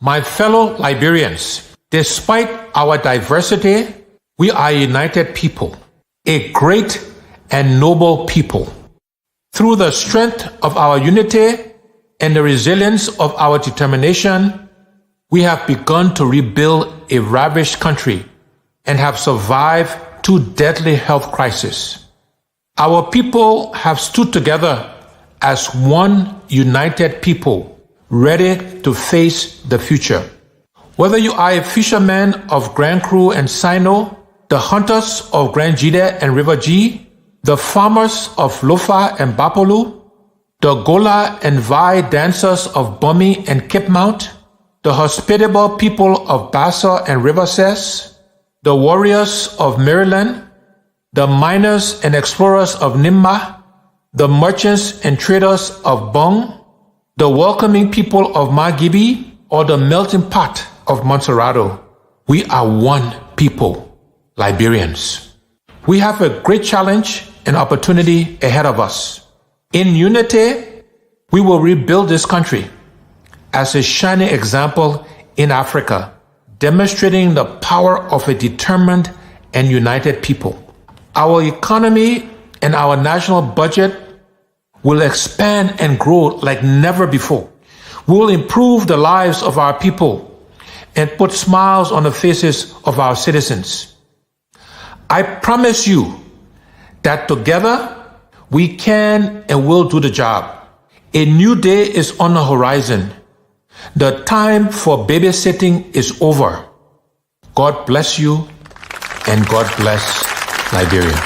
My fellow Liberians, despite our diversity, we are a united people, a great and noble people. Through the strength of our unity and the resilience of our determination, we have begun to rebuild a ravished country and have survived 2 deadly health crises. Our people have stood together as one united people, ready to face the future. Whether you are a fisherman of Grand Cru and Sino, the hunters of Grand Jide and River G, the farmers of Lofa and Bapolu, the Gola and Vai dancers of Bumi and Cape Mount, the hospitable people of Bassa and River Cess, the warriors of Maryland, the miners and explorers of Nimba, the merchants and traders of Bong, the welcoming people of Magibi, or the melting pot of Montserrado. We are one people, Liberians. We have a great challenge and opportunity ahead of us. In unity, we will rebuild this country as a shining example in Africa, demonstrating the power of a determined and united people. Our economy and our national budget will expand and grow like never before. We will improve the lives of our people and put smiles on the faces of our citizens. I promise you that together we can and will do the job. A new day is on the horizon. The time for babysitting is over. God bless you and God bless Liberia.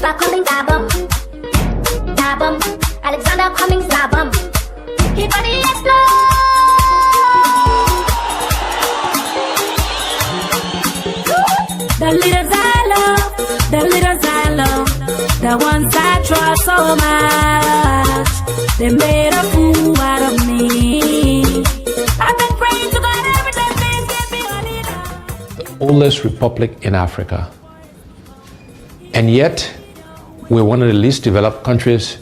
Stop calling Dabum. Dabum. Alexander Cummings Dabum. Keep body explode. The leaders I love, the leaders I love, the ones I trust so much, they made a fool out of me. I've been praying to God every day, please give me a leader. The oldest republic in Africa. And yet, we're one of the least developed countries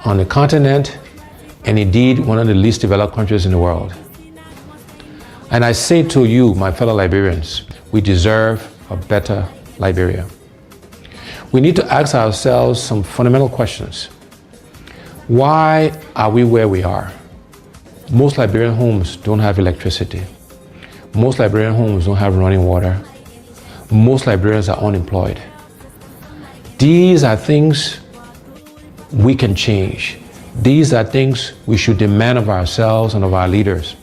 on the continent, and indeed one of the least developed countries in the world. And I say to you, my fellow Liberians, we deserve a better Liberia. We need to ask ourselves some fundamental questions. Why are we where we are? Most Liberian homes don't have electricity. Most Liberian homes don't have running water. Most Liberians are unemployed. These are things we can change. These are things we should demand of ourselves and of our leaders.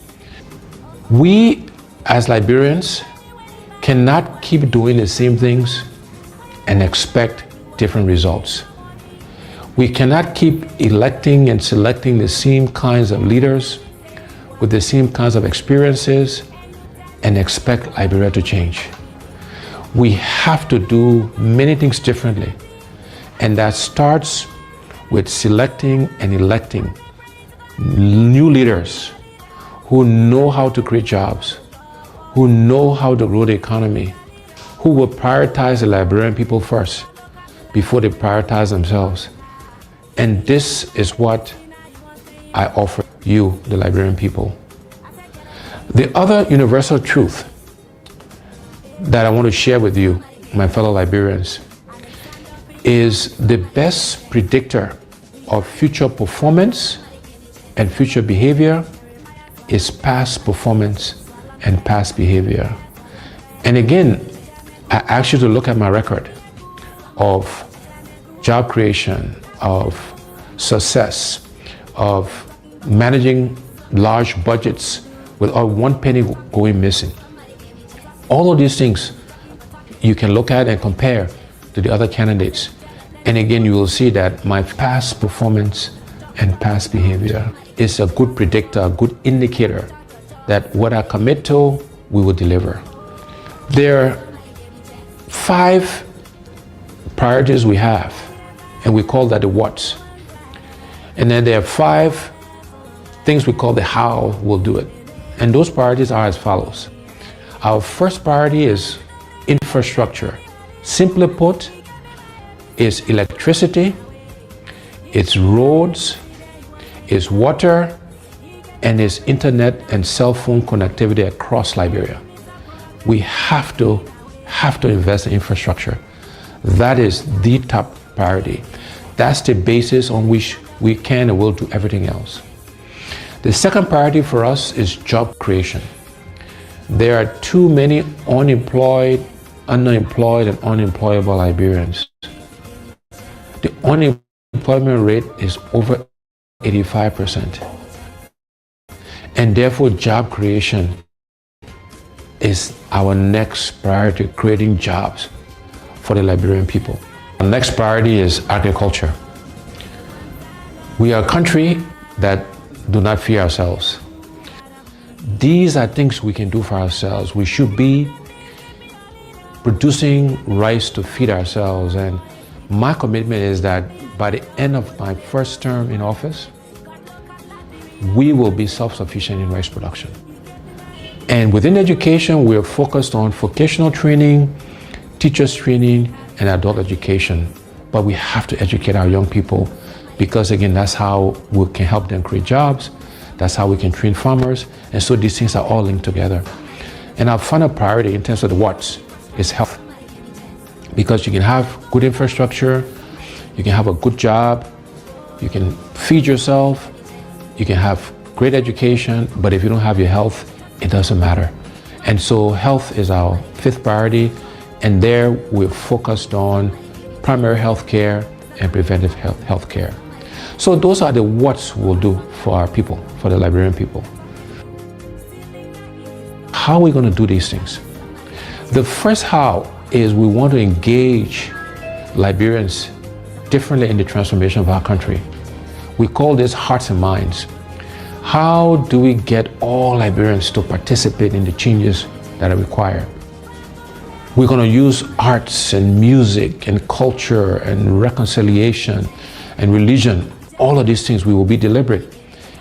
We, as Liberians, cannot keep doing the same things and expect different results. We cannot keep electing and selecting the same kinds of leaders with the same kinds of experiences and expect Liberia to change. We have to do many things differently. And that starts with selecting and electing new leaders who know how to create jobs, who know how to grow the economy, who will prioritize the Liberian people first before they prioritize themselves. And this is what I offer you, the Liberian people. The other universal truth that I want to share with you, my fellow Liberians, is the best predictor of future performance and future behavior is past performance and past behavior. And again, I ask you to look at my record of job creation, of success, of managing large budgets without one penny going missing. All of these things you can look at and compare to the other candidates. And again, you will see that my past performance and past behavior is a good predictor, a good indicator that what I commit to, we will deliver. There are 5 priorities we have, and we call that the what's. And then there are 5 things we call the how we'll do it. And those priorities are as follows. Our first priority is infrastructure. Simply put, it's electricity, it's roads, it's water, and it's internet and cell phone connectivity across Liberia. We have to invest in infrastructure. That is the top priority. That's the basis on which we can and will do everything else. The second priority for us is job creation. There are too many unemployed, underemployed, and unemployable Liberians. The unemployment rate is over 85%. And therefore, job creation is our next priority, creating jobs for the Liberian people. The next priority is agriculture. We are a country that do not fear ourselves. These are things we can do for ourselves. We should be producing rice to feed ourselves. And my commitment is that by the end of my first term in office, we will be self-sufficient in rice production. And within education, we are focused on vocational training, teachers training, and adult education. But we have to educate our young people because, again, that's how we can help them create jobs. That's how we can train farmers. And so these things are all linked together. And our final priority in terms of the what's is health. Because you can have good infrastructure, you can have a good job, you can feed yourself, you can have great education, but if you don't have your health, it doesn't matter. And so health is our 5th priority, and there we're focused on primary health care and preventive health care. So those are the what's we'll do for our people, for the Liberian people. How are we going to do these things? The first how is we want to engage Liberians differently in the transformation of our country. We call this hearts and minds. How do we get all Liberians to participate in the changes that are required? We're going to use arts and music and culture and reconciliation and religion. All of these things, we will be deliberate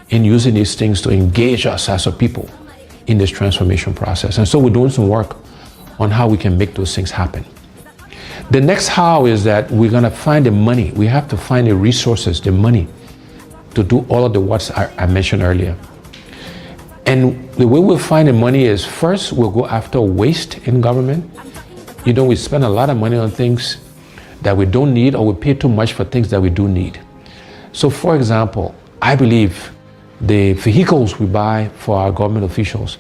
in using these things to engage us as a people in this transformation process. And so we're doing some work on how we can make those things happen. The next how is that we're going to find the money. We have to find the resources, the money, to do all of the what's I mentioned earlier. And the way we'll find the money is first, we'll go after waste in government. You know, we spend a lot of money on things that we don't need, or we pay too much for things that we do need. So for example, I believe the vehicles we buy for our government officials,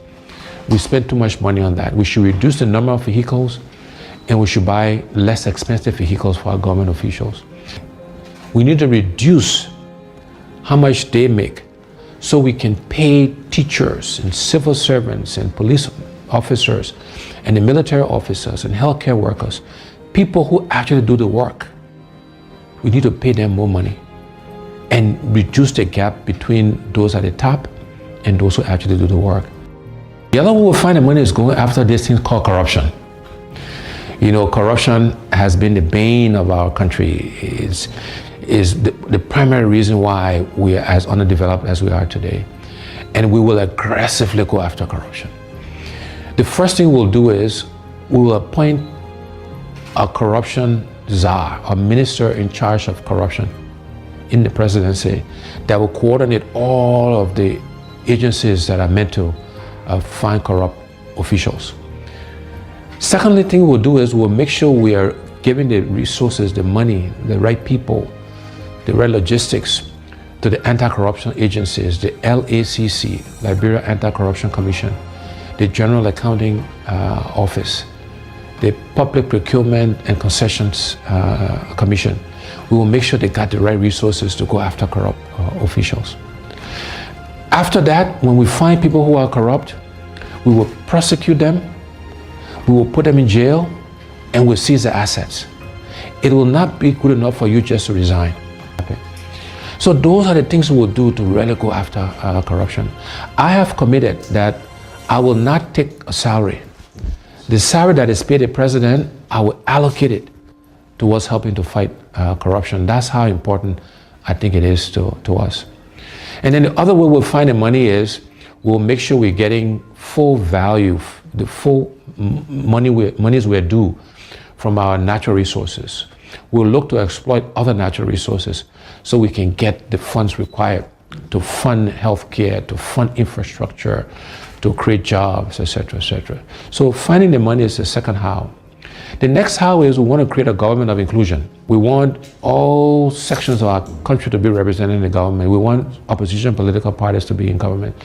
we spend too much money on that. We should reduce the number of vehicles, and we should buy less expensive vehicles for our government officials. We need to reduce how much they make so we can pay teachers and civil servants and police officers and the military officers and healthcare workers, people who actually do the work. We need to pay them more money and reduce the gap between those at the top and those who actually do the work. The other way we'll find the money is going after this thing called corruption. You know, corruption has been the bane of our country. Is the primary reason why we are as underdeveloped as we are today. And we will aggressively go after corruption. The first thing we'll do is we will appoint a corruption czar, a minister in charge of corruption in the presidency that will coordinate all of the agencies that are meant to find corrupt officials. Secondly thing we'll do is we'll make sure we are giving the resources, the money, the right people, the right logistics to the anti-corruption agencies, the LACC, Liberia Anti-Corruption Commission, the General Accounting Office, the Public Procurement and Concessions Commission. We will make sure they got the right resources to go after corrupt officials. After that, when we find people who are corrupt, we will prosecute them, we will put them in jail, and we'll seize their assets. It will not be good enough for you just to resign. Okay. So those are the things we will do to really go after corruption. I have committed that I will not take a salary. The salary that is paid the president, I will allocate it towards helping to fight corruption. That's how important I think it is to us. And then the other way we'll find the money is we'll make sure we're getting full value, the full monies we're due from our natural resources. We'll look to exploit other natural resources so we can get the funds required to fund healthcare, to fund infrastructure, to create jobs, etc., etc. So finding the money is the second how. The next how is we want to create a government of inclusion. We want all sections of our country to be represented in the government. We want opposition political parties to be in government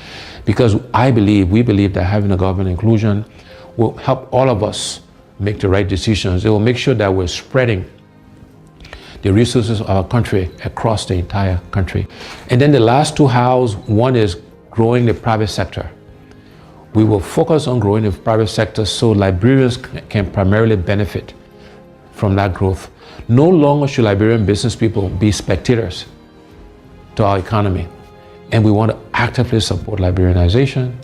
because we believe that having a government inclusion will help all of us make the right decisions. It will make sure that we're spreading the resources of our country across the entire country. And then the last two hows, one is growing the private sector. We will focus on growing the private sector so Liberians can primarily benefit from that growth. No longer should Liberian business people be spectators to our economy. And we want to actively support Liberianization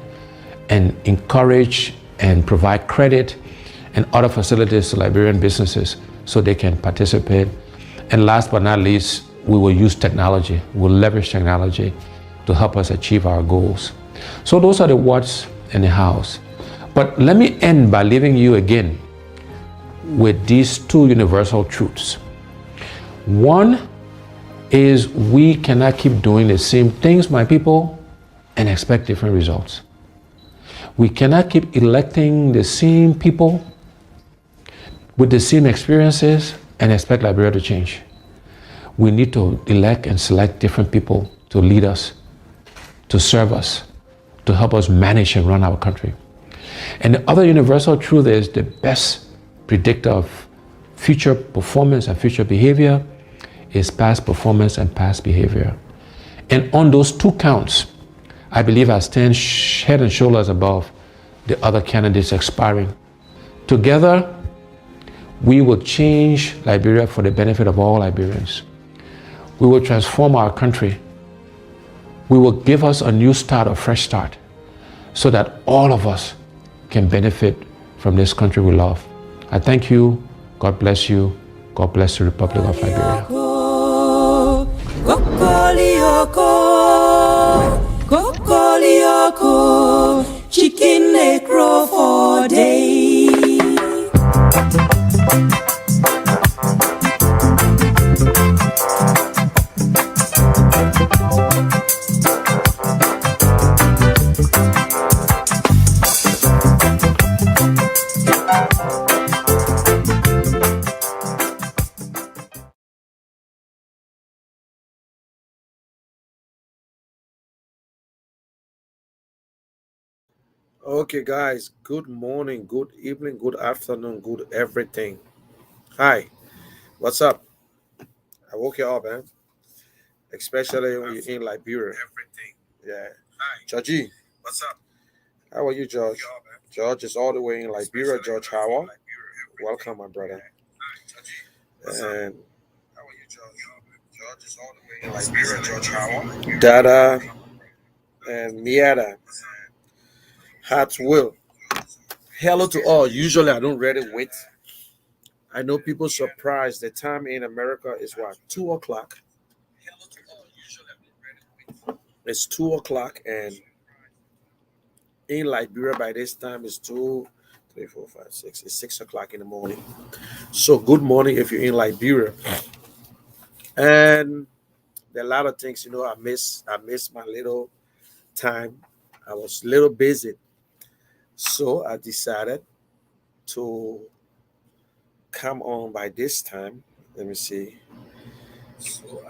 and encourage and provide credit and other facilities to Liberian businesses so they can participate. And last but not least, we will use technology. We'll leverage technology to help us achieve our goals. So those are the what's and the hows. But let me end by leaving you again with these two universal truths. One is we cannot keep doing the same things, my people, and expect different results. We cannot keep electing the same people with the same experiences and expect Liberia to change. We need to elect and select different people to lead us, to serve us, to help us manage and run our country. And the other universal truth is the best predictor of future performance and future behavior is past performance and past behavior. And on those two counts, I believe I stand head and shoulders above the other candidates expiring. Together, we will change Liberia for the benefit of all Liberians. We will transform our country. We will give us a new start, a fresh start, so that all of us can benefit from this country we love. I thank you. God bless you. God bless the Republic of Liberia. Chicken necro for day. Okay, guys, good morning, good evening, good afternoon, good everything. Hi, what's up? I woke you up, man. Especially when you're in Liberia. Everything. Yeah. Hi. Georgie. What's up? How are you, George? George is all the way in Liberia, George Howard. Welcome, my brother. And how are you, George? George is all the way in Liberia, George Howard. Dada and Miata. Hearts will. Hello to all. Usually I don't really wait. I know people surprised. The time in America is what? 2 o'clock. It's 2 o'clock, and in Liberia by this time it's 2, 3, 4, 5, 6. It's 6 o'clock in the morning. So good morning if you're in Liberia. And there are a lot of things, I miss my little time. I was a little busy. So I decided to come on by this time. Let me see.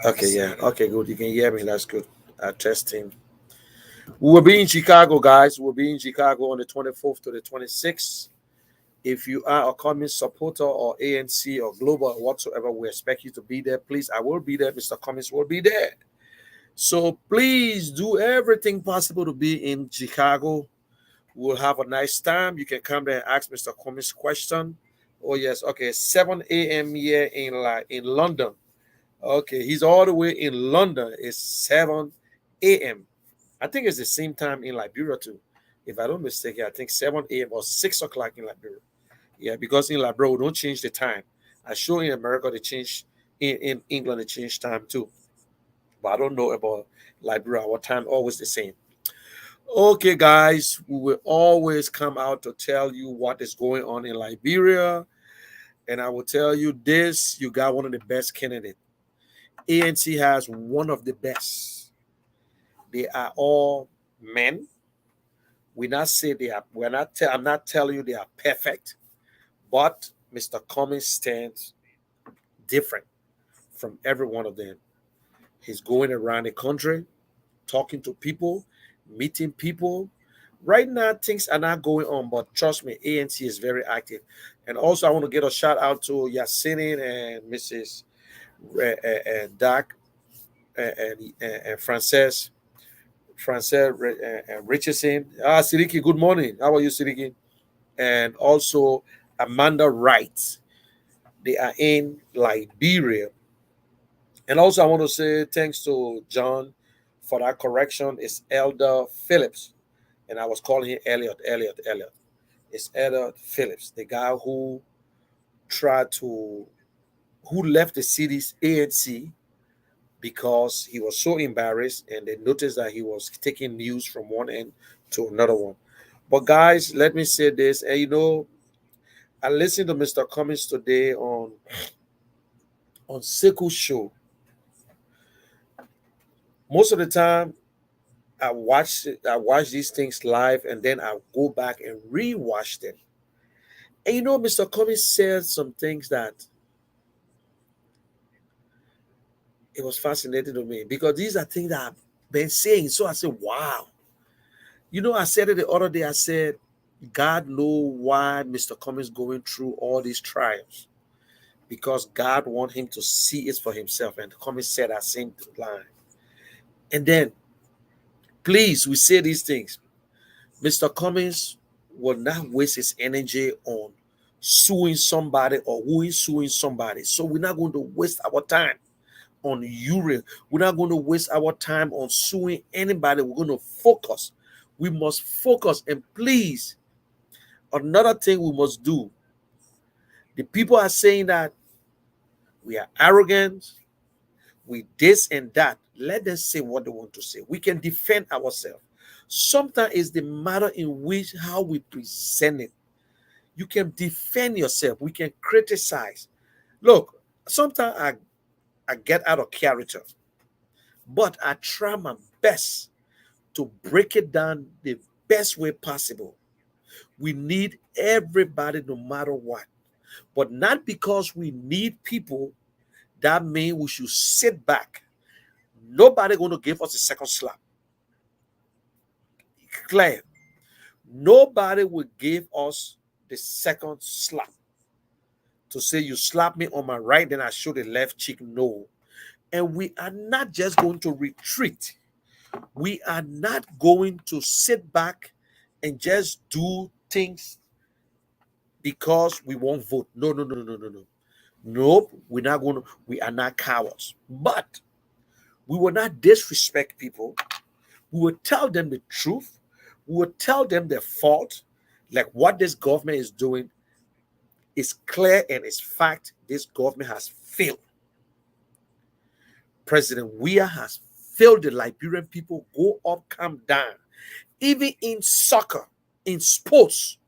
Okay, yeah. Okay, good. You can hear me. That's good. Testing. We will be in Chicago, guys. We'll be in Chicago on the 24th to the 26th. If you are a Cummins supporter or ANC or Global or whatsoever, we expect you to be there. Please, I will be there. Mr. Cummins will be there. So please do everything possible to be in Chicago. We'll have a nice time. You can come there and ask Mr. Cummins question. Oh yes, okay, 7 a.m. here in London. Okay, he's all the way in London. It's 7 a.m. I think it's the same time in Liberia too. If I don't mistake, I think 7 a.m. or 6 o'clock in Liberia. Yeah, because in Liberia, we don't change the time. I sure in America, they change, in England, they change time too. But I don't know about Liberia. Our time always the same. Okay, guys, we will always come out to tell you what is going on in Liberia. And I will tell you this, you got one of the best candidates. ANC has one of the best. They are all men. We not say they are, we're not I'm not telling you they are perfect, but Mr. Cummins stands different from every one of them. He's going around the country, talking to people, meeting people. Right now, things are not going on, but trust me, ANC is very active. And also, I want to get a shout out to Yasinin and Mrs. Dak and Frances Richardson. Siriki, good morning. How are you, Siriki? And also Amanda Wright. They are in Liberia. And also, I want to say thanks to John for that correction. It's Elder Phillips. And I was calling him Elliot. It's Elder Phillips, the guy who left the city's ANC because he was so embarrassed and they noticed that he was taking news from one end to another one. But guys, let me say this. And I listened to Mr. Cummins today on Sekou show. Most of the time, I watch these things live and then I go back and rewatch them. And Mr. Cummins said some things that it was fascinating to me because these are things that I've been saying. So I said, wow. I said it the other day. I said, God knows why Mr. Cummins going through all these trials. Because God wants him to see it for himself. And Cummins said that same line. And then, please, we say these things. Mr. Cummins will not waste his energy on suing somebody or who is suing somebody. So we're not going to waste our time on Uriel. We're not going to waste our time on suing anybody. We're going to focus. We must focus. And please, another thing we must do. The people are saying that we are arrogant, we this and that. Let them say what they want to say. We can defend ourselves. Sometimes it's the matter in which how we present it. You can defend yourself. We can criticize. Look, sometimes I get out of character, but I try my best to break it down the best way possible. We need everybody no matter what, but not because we need people, that means we should sit back. Nobody going to give us a second slap. Clear. Nobody will give us the second slap. To say you slap me on my right, then I show the left cheek. No. And we are not just going to retreat. We are not going to sit back and just do things because we won't vote. No. Nope. We are not cowards. But we will not disrespect people. We will tell them the truth. We will tell them their fault. Like what this government is doing is clear and it's fact. This government has failed. President Weah has failed the Liberian people. Go up, come down. Even in soccer, in sports,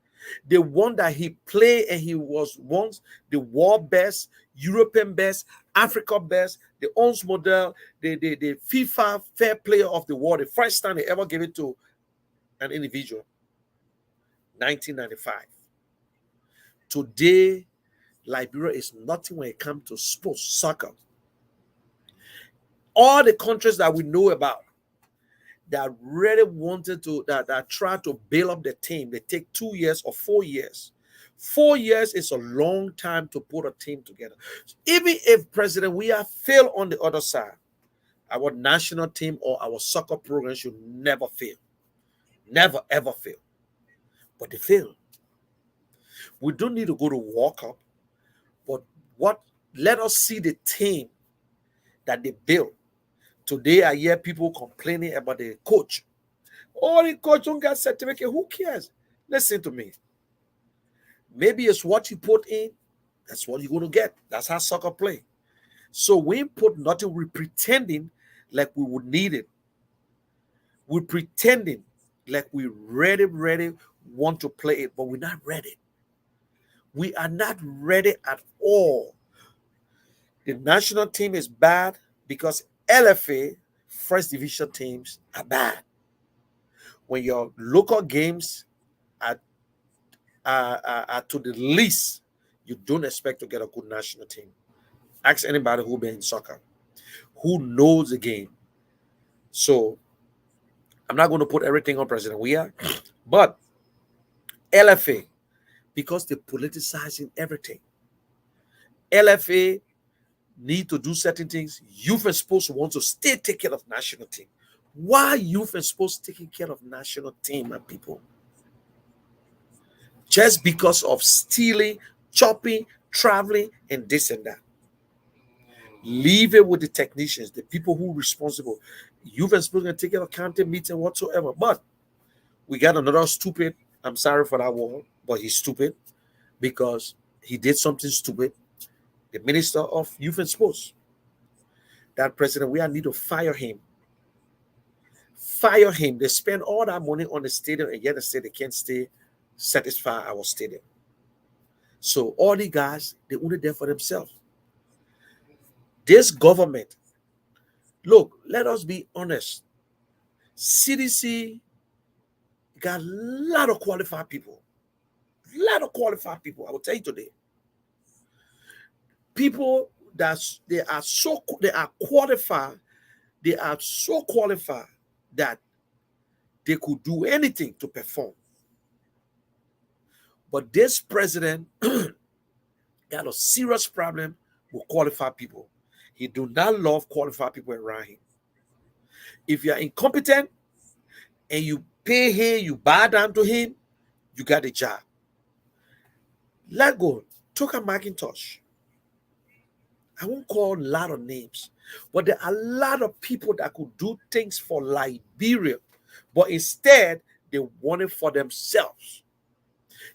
the one that he played and he was once the world best, European best, Africa best, the ONS model, the FIFA Fair Player of the World, the first time they ever gave it to an individual, 1995. Today, Liberia is nothing when it comes to sports, soccer. All the countries that we know about that really wanted to, that tried to build up the team, they take 2 years or 4 years 4 years is a long time to put a team together. Even if President Weah fail on the other side, our national team or our soccer program should never fail. Never, ever fail. But they fail. We don't need to go to World Cup, but let us see the team that they built. Today, I hear people complaining about the coach. Oh, the coach don't get certificate. Who cares? Listen to me. Maybe it's what you put in. That's what you're going to get. That's how soccer play. So we put nothing. We're pretending like we would need it. We're pretending like we ready, want to play it, but we're not ready. We are not ready at all. The national team is bad because LFA, first division teams, are bad. When your local games are to the least, you don't expect to get a good national team. Ask anybody who been in soccer, who knows the game. So I'm not going to put everything on President Weah, but LFA, because they're politicizing everything. LFA need to do certain things. Youth and sports want to stay take care of national team. Why youth and sports taking care of national team, my people? Just because of stealing, chopping, traveling, and this and that. Leave it with the technicians, the people who are responsible. Youth and sports can take care of county meeting whatsoever. But we got another stupid. I'm sorry for that word, but he's stupid because he did something stupid. The Minister of Youth and Sports, that President, we need to fire him. Fire him. They spend all that money on the stadium, and yet they say they can't stay satisfy our stadium. So all the guys, they're only there for themselves. This government, look, let us be honest. CDC got a lot of qualified people. A lot of qualified people. I will tell you today. People that they are qualified. They are so qualified that they could do anything to perform. But this president got a serious problem with qualified people. He do not love qualified people around him. If you are incompetent and you pay him, you bow down to him, you got a job. Let go. Tucker McIntosh. I won't call a lot of names, but there are a lot of people that could do things for Liberia, but instead they want it for themselves.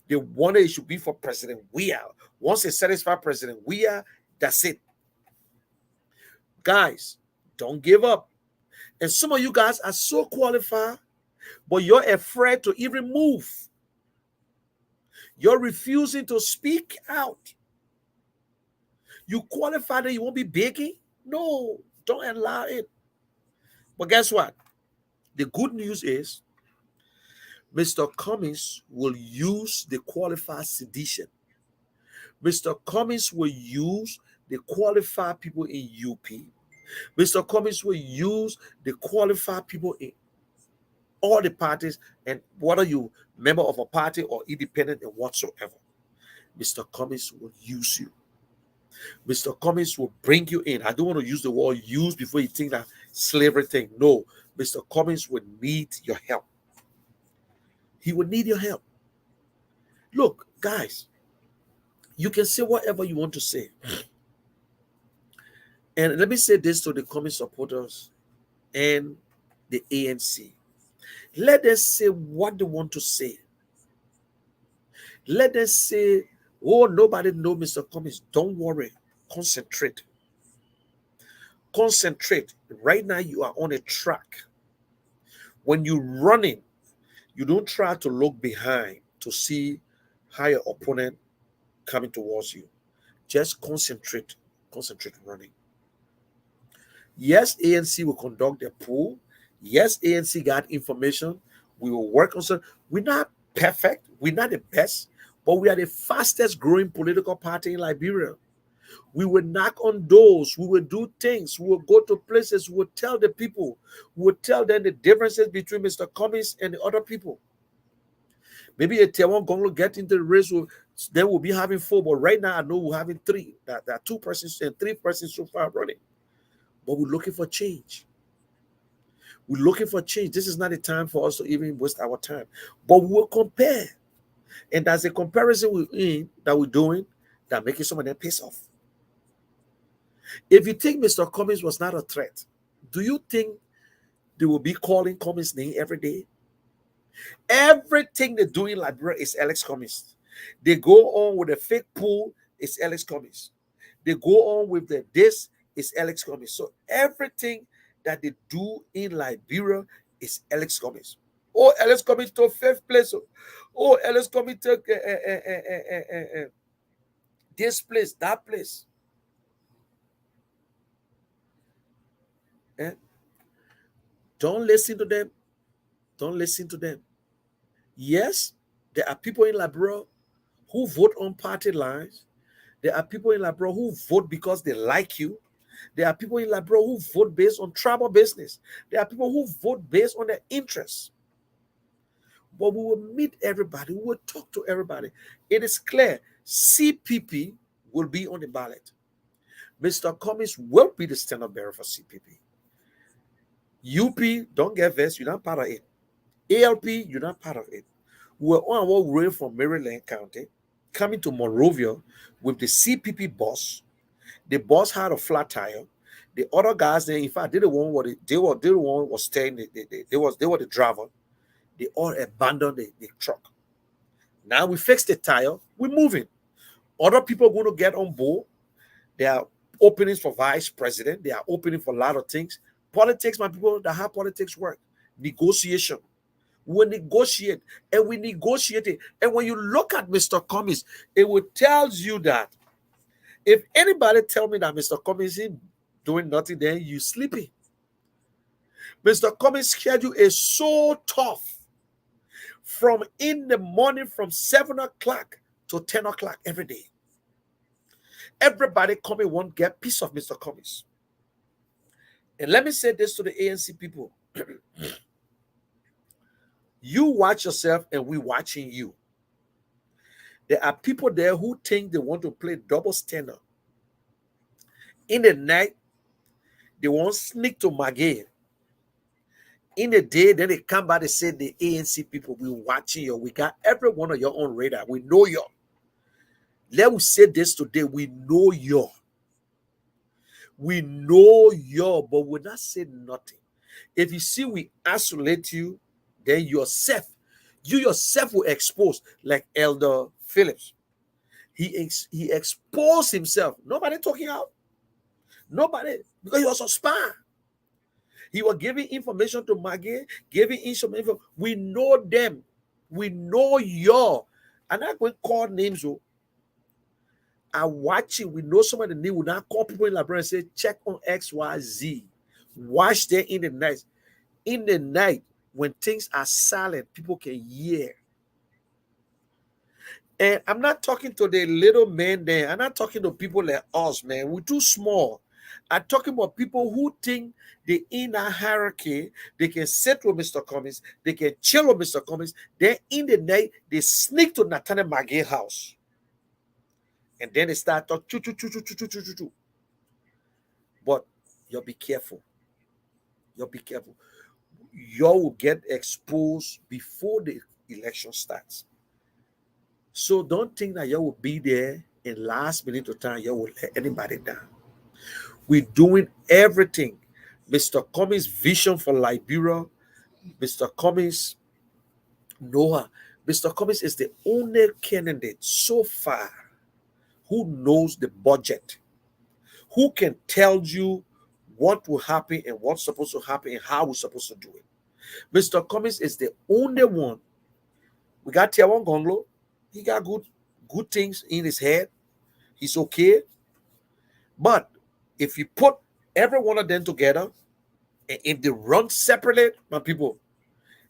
They wanted it should be for President Weah. Once they satisfy President Weah, that's it. Guys, don't give up. And some of you guys are so qualified, but you're afraid to even move. You're refusing to speak out. You qualify that you won't be begging? No, don't allow it. But guess what? The good news is Mr. Cummings will use the qualified sedition. Mr. Cummings will use the qualified people in UP. Mr. Cummings will use the qualified people in all the parties, and whether you member of a party or independent and whatsoever. Mr. Cummings will use you. Mr. Cummings will bring you in. I don't want to use the word use before you think that slavery thing. No, Mr. Cummings will need your help. He will need your help. Look, guys, you can say whatever you want to say. And let me say this to the Cummings supporters and the ANC. Let them say what they want to say. Let them say, oh, nobody knows Mr. Cummings. Don't worry. Concentrate. Concentrate. Right now, you are on a track. When you're running, you don't try to look behind to see how your opponent coming towards you. Just concentrate. Concentrate running. Yes, ANC will conduct their poll. Yes, ANC got information. We will work on something. We're not perfect. We're not the best. But we are the fastest growing political party in Liberia. We will knock on doors. We will do things. We will go to places. We will tell the people. We will tell them the differences between Mr. Cummings and the other people. Maybe a Tiawan Gonglo get into the race, then we'll be having 4. But right now, I know we're having 3. That are 2 persons and 3 persons so far running. But we're looking for change. We're looking for change. This is not a time for us to even waste our time. But we'll compare. And that's a comparison that we're doing that making some of them piss off. If you think Mr. Cummings was not a threat, do you think they will be calling Cummings' name every day? Everything they do in Liberia is Alex Cummings. They go on with a fake pool, it's Alex Cummings. They go on with the this, is Alex Cummings. So everything that they do in Liberia is Alex Cummings. Oh, Alex Cummings to 5th place. Oh, Alex Cummings to this place, that place. Don't listen to them. Don't listen to them. Yes, there are people in Liberia who vote on party lines. There are people in Liberia who vote because they like you. There are people in Liberia who vote based on tribal business. There are people who vote based on their interests. But we will meet everybody. We will talk to everybody. It is clear CPP will be on the ballot. Mr. Cummings will be the stand-up bearer for CPP. UP, don't get vexed. You're not part of it. ALP, you're not part of it. We're on our way from Maryland County, coming to Monrovia with the CPP boss. The boss had a flat tire. The other guys, in fact, they were the one was staying. They were the driver. They all abandoned the truck. Now we fixed the tire. We're moving. Other people are going to get on board. There are openings for vice president. They are opening for a lot of things. Politics, my people, that how politics work. Negotiation. We negotiate and we negotiate it. And when you look at Mr. Cummings, it will tell you that if anybody tell me that Mr. Cummings is doing nothing, then you sleeping. Mr. Cummings' schedule is so tough. From in the morning, from 7 o'clock to 10 o'clock every day. Everybody coming won't get piece of Mr. Cummings. And let me say this to the ANC people. You watch yourself and we watching you. There are people there who think they want to play double standard. In the night, they won't sneak to Magay. In the day, then they come back and say the ANC people, we watching you. We got every one of your on radar. We know you. Let me say this today. We know you. We know you, but we're not saying nothing. If you see we isolate you, then you yourself will expose, like Elder Phillips. He exposed himself. Nobody talking out. Nobody, because he was a spy. He was giving information to Maggie, giving information. We know them. We know you. I'm not going to call names. So I watch it. We know some of the names. We not call people in Liberia and say, check on XYZ. Watch there in the night. In the night, when things are silent, people can hear. And I'm not talking to the little men there. I'm not talking to people like us, man. We're too small. I'm talking about people who think they're in a hierarchy. They can sit with Mr. Cummings. They can chill with Mr. Cummings. Then in the night, they sneak to Nathaniel Magay's house. And then they start talking. But you'll be careful. You'll be careful. You will get exposed before the election starts. So don't think that you will be there in last minute of time. You will let anybody down. We're doing everything. Mr. Cummings' vision for Liberia, Mr. Cummings, Noah. Mr. Cummings is the only candidate so far who knows the budget, who can tell you what will happen and what's supposed to happen and how we're supposed to do it. Mr. Cummings is the only one. We got Tiawan Gonglo. He got good things in his head. He's okay. But if you put every one of them together, and if they run separately, my people,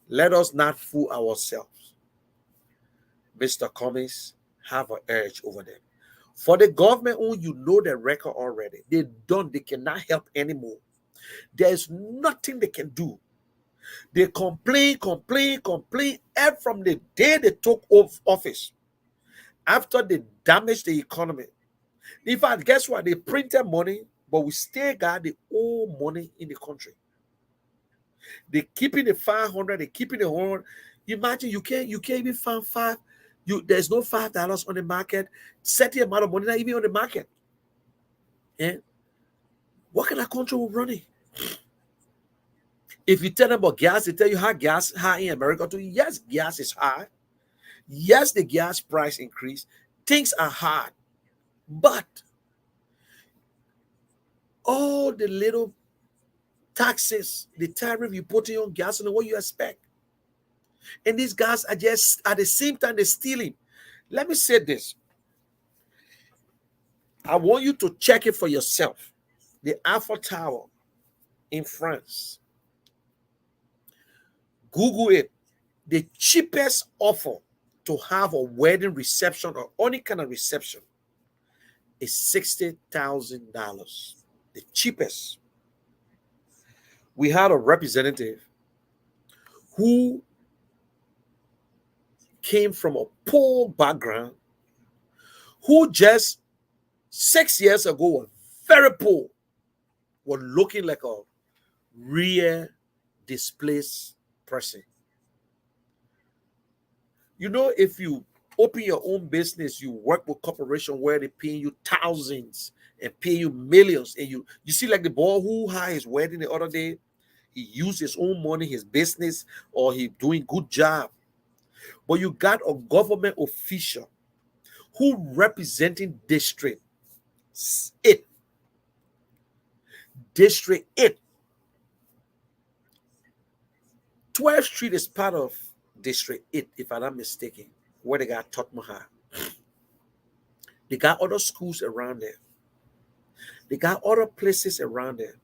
let us not fool ourselves. Mr. Cummings have an edge over them. For the government, you know the record already. They cannot help anymore. There is nothing they can do. They complain. And from the day they took office, after they damaged the economy. In fact, guess what? They printed money, but we still got the old money in the country. They keeping the 500, they keeping the 100. Imagine you can't even find five. There's no $5 on the market. Certain amount of money not even on the market. And what kind of country will run it? If you tell them about gas, they tell you how gas high in America too. Yes, gas is high. Yes, the gas price increased. Things are hard. But all the little taxes, the tariff you put in on gas, and what you expect. And these guys are just at the same time they're stealing. Let me say this. I want you to check it for yourself. The Eiffel Tower in France. Google it. The cheapest offer to have a wedding reception or any kind of reception is $60,000. The cheapest. We had a representative who came from a poor background, who just 6 years ago was very poor, was looking like a real displaced person. You know, if you open your own business, you work with corporation where they pay you thousands and pay you millions, and you see like the boy who had his wedding the other day, he used his own money, his business, or he doing good job. But you got a government official who representing District 8. District 8. 12th Street is part of District 8, if I'm not mistaken, where they got Tot Mahal. They got other schools around there. They got other places around there.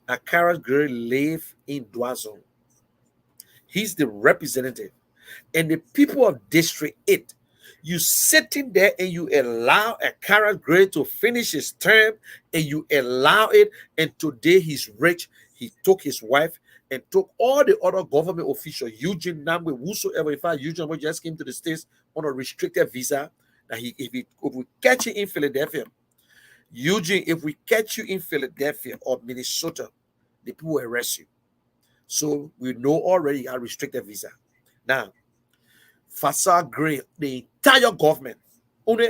Akara Gray live in Doison. He's the representative. And the people of District 8, you sitting there and you allow Akara Gray to finish his term, and you allow it, and today he's rich. He took his wife and took all the other government officials, Eugene Namwe, whosoever. In fact, Eugene Namwe just came to the States on a restricted visa. That if we catch you in Philadelphia, Eugene, if we catch you in Philadelphia or Minnesota, the people will arrest you. So we know already a restricted visa. Now, Faisal Gray, the entire government, only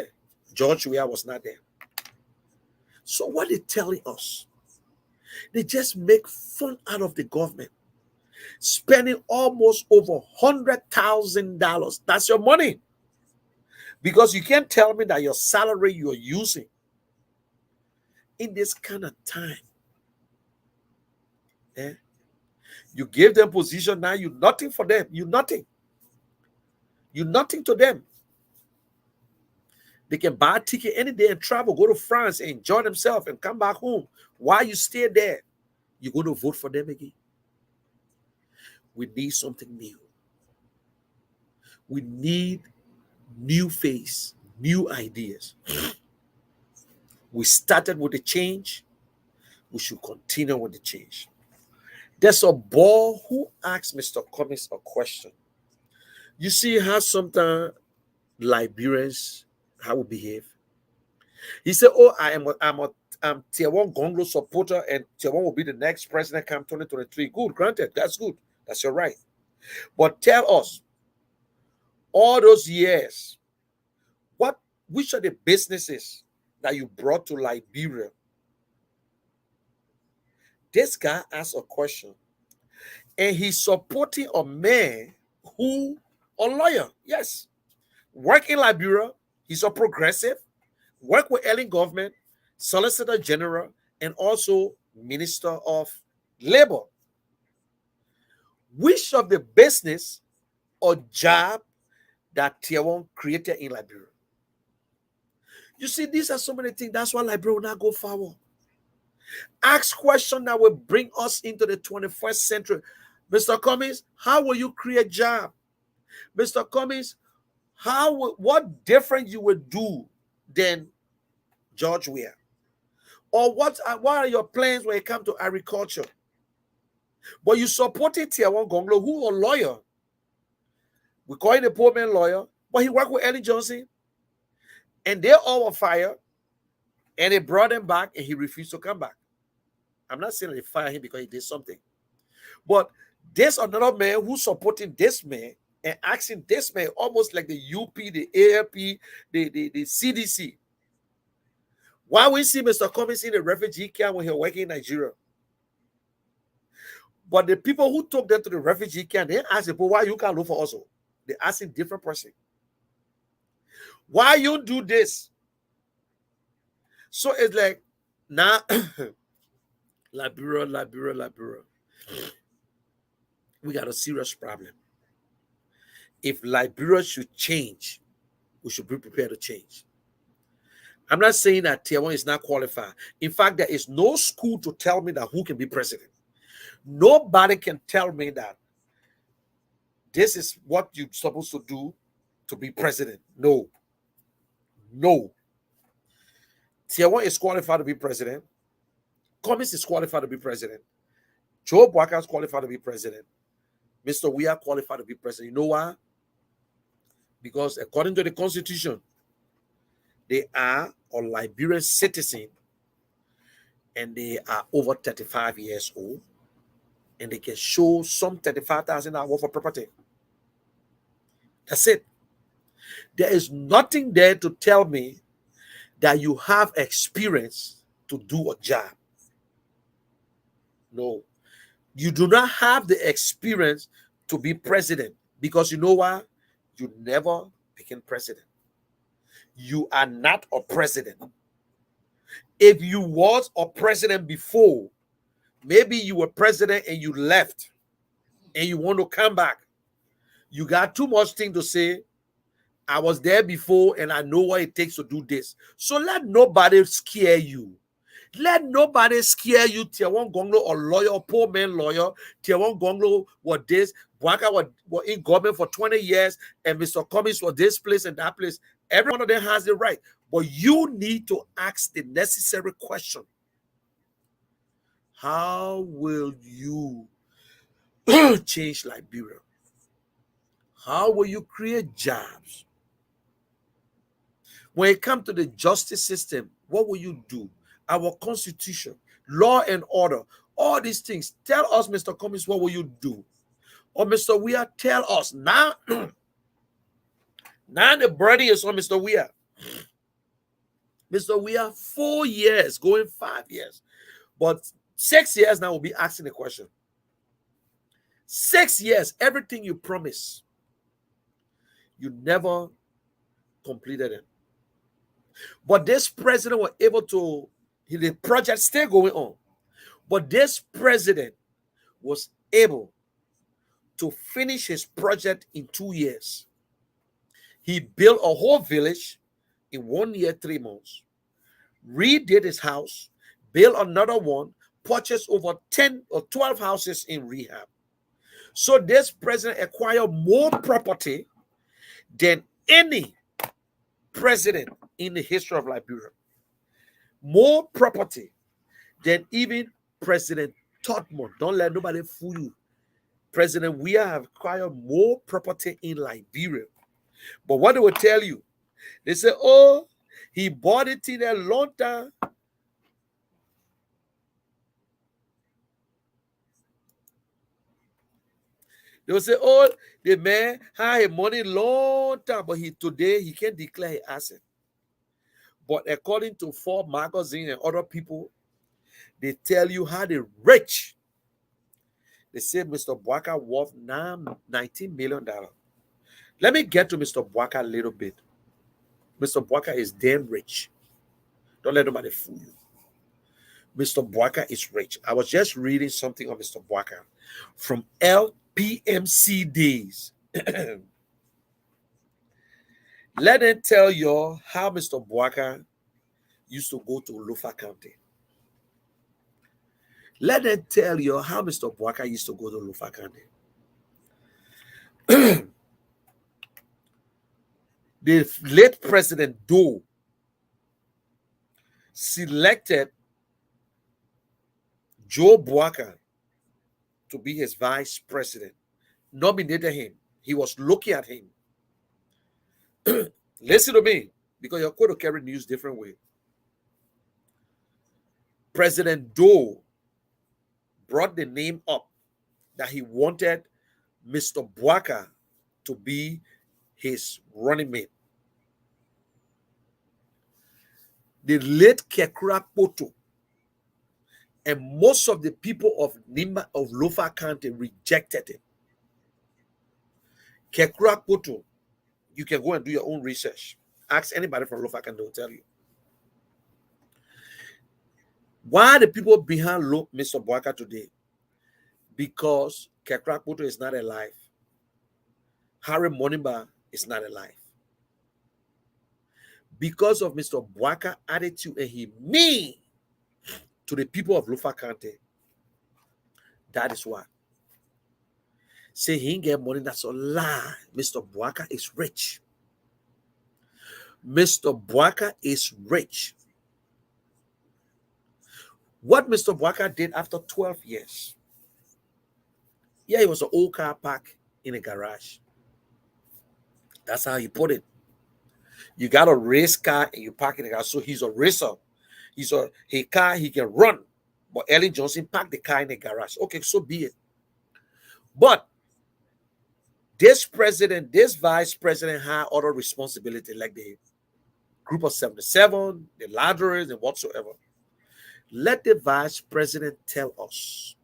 George Weah was not there. So what they're telling us, they just make fun out of the government, spending almost over $100,000. That's your money. Because you can't tell me that your salary you're using in this kind of time. You give them position, now you're nothing for them. You're nothing. You're nothing to them. They can buy a ticket any day and travel, go to France and enjoy themselves and come back home. While you stay there, you're going to vote for them again. We need something new. We need new face, new ideas. We started with the change. We should continue with the change. There's a boy who asked Mr. Cummings a question. You see how sometimes Liberians, how we behave? He said, oh, I'm Tier 1 Gonglo supporter, and Tier 1 will be the next president come 2023. Good, granted, that's good. That's your right. But tell us, all those years, which are the businesses that you brought to Liberia? This guy asked a question, and he's supporting a man who, a lawyer, yes, work in Liberia. He's a progressive, work with Ellen government, Solicitor General, and also Minister of Labor. Which of the business or job that Tier 1 created in Liberia? You see, these are so many things. That's why Liberia will not go forward. Ask questions that will bring us into the 21st century. Mr. Cummings, how will you create job? Mr. Cummings, what different you would do than George Weah? Or what are your plans when it comes to agriculture? But you supported Tiawan Gonglo, who a lawyer. We call him a poor man lawyer, but he worked with Ellen Johnson. And they all were fired. And they brought him back and he refused to come back. I'm not saying they fired him because he did something. But there's another man who's supporting this man and asking this man, almost like the UP, the ALP, the CDC. Why we see Mr. Cummings in the refugee camp when he was working in Nigeria? But the people who took them to the refugee camp, they asked them, why you can't look for us? They asking different person. Why you do this? So it's like, now, Liberia. We got a serious problem. If Liberia should change, we should be prepared to change. I'm not saying that Tier 1 is not qualified. In fact, there is no school to tell me that who can be president. Nobody can tell me that this is what you're supposed to do to be president. No. Tier 1 is qualified to be president. Cummings is qualified to be president. Joe Boakai is qualified to be president. Mr. Weah qualified to be president. You know why? Because according to the Constitution, they are a Liberian citizen and they are over 35 years old and they can show some $35,000 worth of property. That's it. There is nothing there to tell me that you have experience to do a job. No. You do not have the experience to be president because you know why? You never became president. You are not a president. If you was a president before, maybe you were president and you left and you want to come back. You got too much thing to say. I was there before and I know what it takes to do this. So let nobody scare you. Let nobody scare you. Tier 1 Gonglo or lawyer, poor man lawyer. Tier 1 Gonglo was this. Boakai was in government for 20 years and Mr. Cummings was this place and that place. Every one of them has the right. But you need to ask the necessary question. How will you change Liberia? How will you create jobs? When it comes to the justice system, what will you do? Our constitution, law and order, all these things. Tell us, Mr. Cummings, what will you do? Or Mr. Weah, tell us. Now, now the burden is on Mr. Weah. Mr. Weah, 4 years, going 5 years. But 6 years now will be asking the question. 6 years, everything you promise, you never completed it. But this president was able to, the project still going on. But this president was able to finish his project in 2 years. He built a whole village in 1 year, 3 months, redid his house, built another one, purchased over 10 or 12 houses in rehab. So this president acquired more property than any president in the history of Liberia. More property than even President Todmor. Don't let nobody fool you. President Weah have acquired more property in Liberia. But what they will tell you, they say, oh, he bought it in a long time. They will say, oh, the man had money long time, but today he can't declare his asset. But according to Forbes magazine and other people, they tell you how they rich. They say Mr. Boakai worth $19 million. Let me get to Mr. Boakai a little bit. Mr. Boakai is damn rich. Don't let nobody fool you. Mr. Boakai is rich. I was just reading something on Mr. Boakai from LPMC days. Let them tell you how Mr. Boakai used to go to Olofa County. Let them tell you how Mr. Boakai used to go to Olofa County. The late President Doe selected Joe Boakai to be his vice president, nominated him. He was looking at him. Listen to me, because you're going to carry news different way. President Doe brought the name up that he wanted Mr. Bouaka to be his running mate. The late Kekra Poto and most of the people of Lofa County rejected him. Kekra Poto, you can go and do your own research. Ask anybody from Lofa County, they'll tell you. Why are the people behind Mr. Bouaka today? Because Kekra Poto is not alive. Harry Monimba is not alive. Because of Mr. Bouaka's attitude and he mean to the people of Lofa County. That is why. Say he ain't get money, that's a lie. Mr. Bouaka is rich. Mr. Bouaka is rich. What Mr. Bouaka did after 12 years. Yeah, it was an old car park in a garage. That's how he put it. You got a race car and you park in the garage. So he's a racer. He's a car he can run. But Ellen Johnson parked the car in the garage. Okay, so be it. But this president, this vice president had other responsibility, like the group of 77, the ladders, and whatsoever. Let the vice president tell us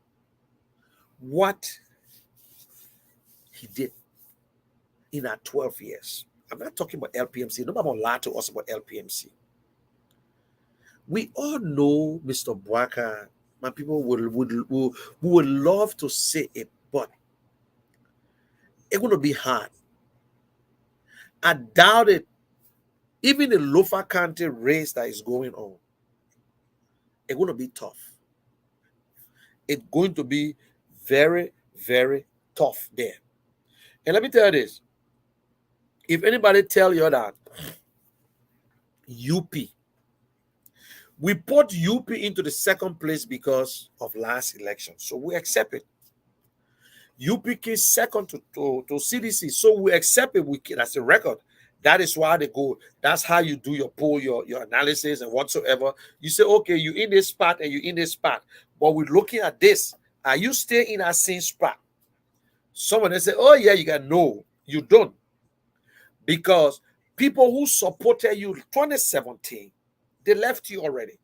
what he did in our 12 years. I'm not talking about LPMC. Nobody will lie to us about LPMC. We all know Mr. Bouaka. My people would love to say it, but it's going to be hard. I doubt it. Even the Lofa County race that is going on, it's going to be tough. It's going to be very, very tough there. And let me tell you this. If anybody tell you that UP, we put UP into the second place because of last election. So we accept it. UP came second to CDC. So we accept it. That's a record. That is why they go. That's how you do your poll, your analysis and whatsoever. You say, okay, you in this spot and you in this spot. But we're looking at this. Are you still in that same spot? Someone they say, oh yeah, you got no. You don't. Because people who supported you in 2017, they left you already.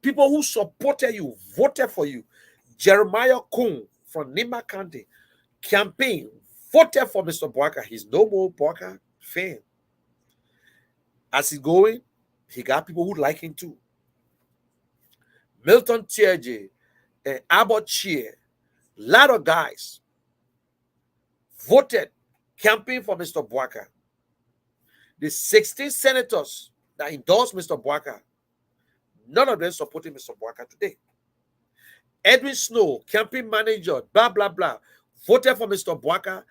People who supported you, voted for you. Jeremiah Kuhn from Nima County campaign, voted for Mr. Bouaka. He's no more Bouaka fan. As he's going, he got people who like him too. Milton Tierje and Abbott Cheer, a lot of guys voted, campaign for Mr. Bouaka. The 16 senators that endorsed Mr. Bouaka, none of them supporting Mr. Bouaka today. Edwin Snow, campaign manager, blah, blah, blah, voted for Mr. Bouaka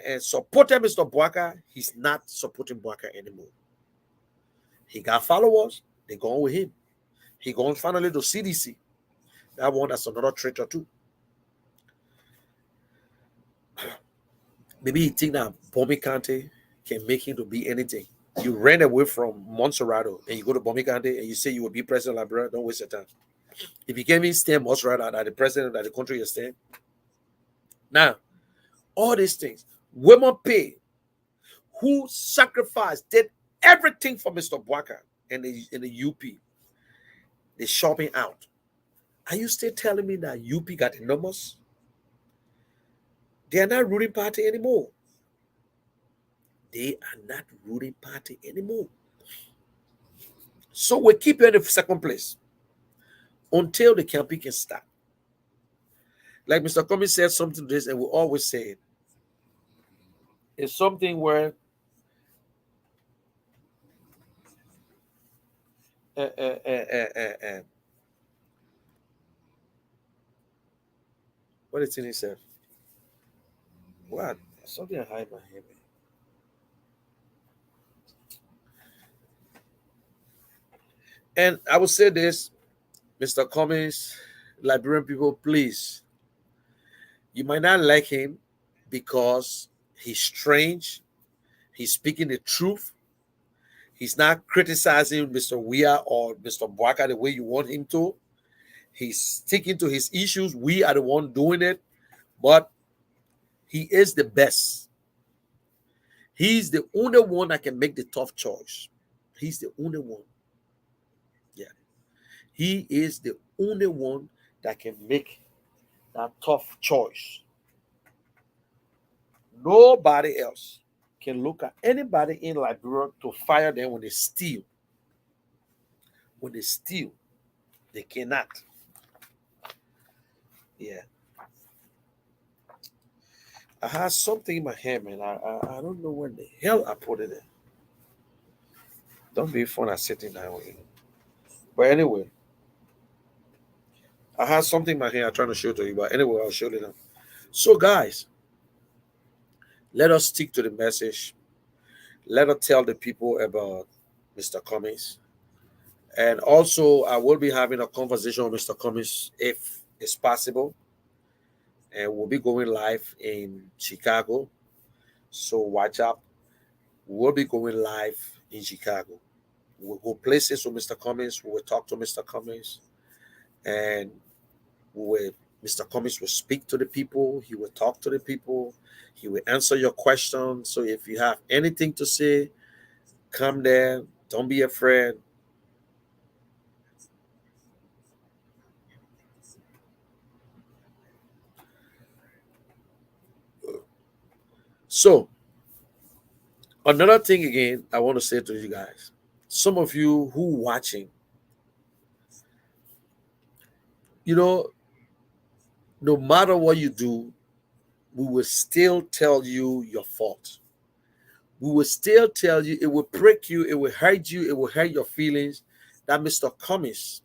and supported Mr. Bouaka. He's not supporting Bouaka anymore. He got followers. They go on with him. He goes finally to CDC. That one, that's another traitor too. Maybe he think that Bomi County can make him to be anything. You ran away from Monserrato and you go to Bomi County and you say you will be president of Liberia. Don't waste your time. If you can't even stand Monserrato that the president of the country you stand. Now, all these things, women pay, who sacrificed, did everything for Mr. Bouaka and in the UP. They're shopping out. Are you still telling me that UP got the numbers? They are not ruling party anymore. They are not ruling party anymore. So we keep in the second place until the campaign can start. Like Mr. Cummings said something to this, and we always say it. It's something where what is it he said? What? Something I hide my head. And I would say this, Mr. Cummings, Liberian people, please. You might not like him because he's strange. He's speaking the truth. He's not criticizing Mr. Weah or Mr. Bwaka the way you want him to. He's sticking to his issues. We are the one doing it. But he is the best. He's the only one that can make the tough choice. He's the only one. Yeah. He is the only one that can make that tough choice. Nobody else can look at anybody in Liberia to fire them when they steal. When they steal, they cannot. Yeah. I had something in my hand, man. I don't know where the hell I put it in. Don't be fun at sitting down with you. But anyway, I had something in my hand I'm trying to show to you. But anyway, I'll show you now. So, guys, let us stick to the message. Let us tell the people about Mr. Cummings. And also, I will be having a conversation with Mr. Cummings if it's possible. And we'll be going live in Chicago. So watch out. We'll be going live in Chicago. We'll go places with Mr. Cummings. We will talk to Mr. Cummings. And Mr. Cummings will speak to the people. He will talk to the people. He will answer your questions. So if you have anything to say, come there. Don't be afraid. So, another thing again, I want to say to you guys, some of you who watching, no matter what you do, we will still tell you your fault. We will still tell you, it will prick you, it will hurt you, it will hurt your feelings that Mr. Cummings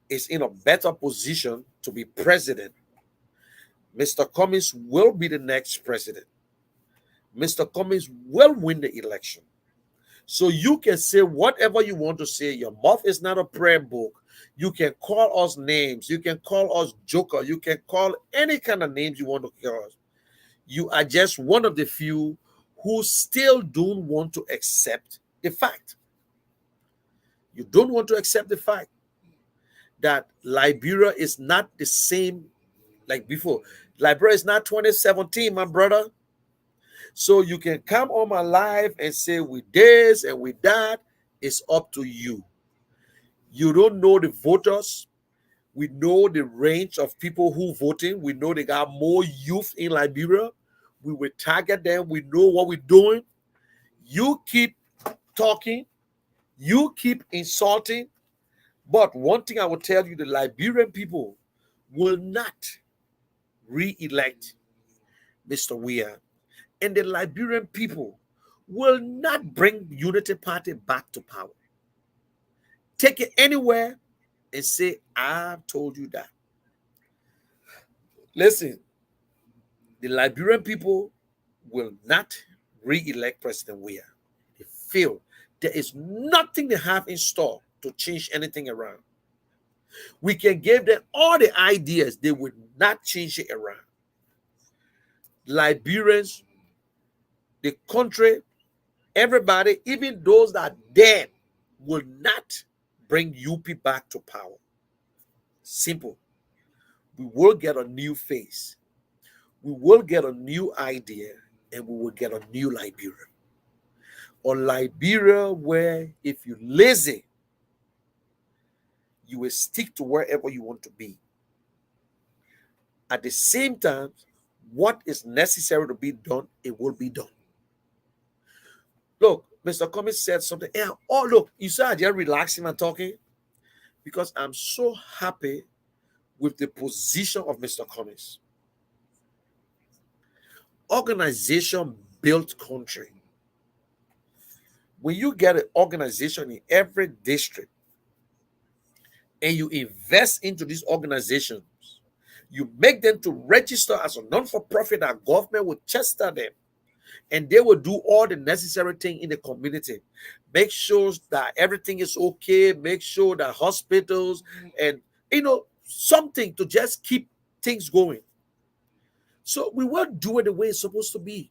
is in a better position to be president. Mr. Cummings will be the next president. Mr. Cummings will win the election. So you can say whatever you want to say. Your mouth is not a prayer book. You can call us names. You can call us joker. You can call any kind of names you want to call us. You are just one of the few who still don't want to accept the fact. You don't want to accept the fact that Liberia is not the same like before. Liberia is not 2017, my brother. So you can come on my live and say with this and with that. It's up to you. You don't know the voters. We know the range of people who voting. We know they got more youth in Liberia. We will target them. We know what we're doing. You keep talking. You keep insulting. But one thing I will tell you, the Liberian people will not re-elect Mr. Weah. And the Liberian people will not bring Unity Party back to power. Take it anywhere and say, I've told you that. Listen, the Liberian people will not re-elect President Weah. They feel there is nothing they have in store to change anything around. We can give them all the ideas. They would not change it around. Liberians, the country, everybody, even those that are dead, will not bring UP back to power. Simple. We will get a new face. We will get a new idea, and we will get a new Liberia. Or Liberia where if you're lazy, you will stick to wherever you want to be. At the same time, what is necessary to be done, it will be done. Look, Mr. Cummings said something. Yeah, oh, look, you said I just relaxing and talking because I'm so happy with the position of Mr. Cummings. Organization built country. When you get an organization in every district and you invest into these organizations, you make them to register as a non-for-profit, that government will tester them. And they will do all the necessary thing in the community. Make sure that everything is okay. Make sure that hospitals and, something to just keep things going. So we won't do it the way it's supposed to be.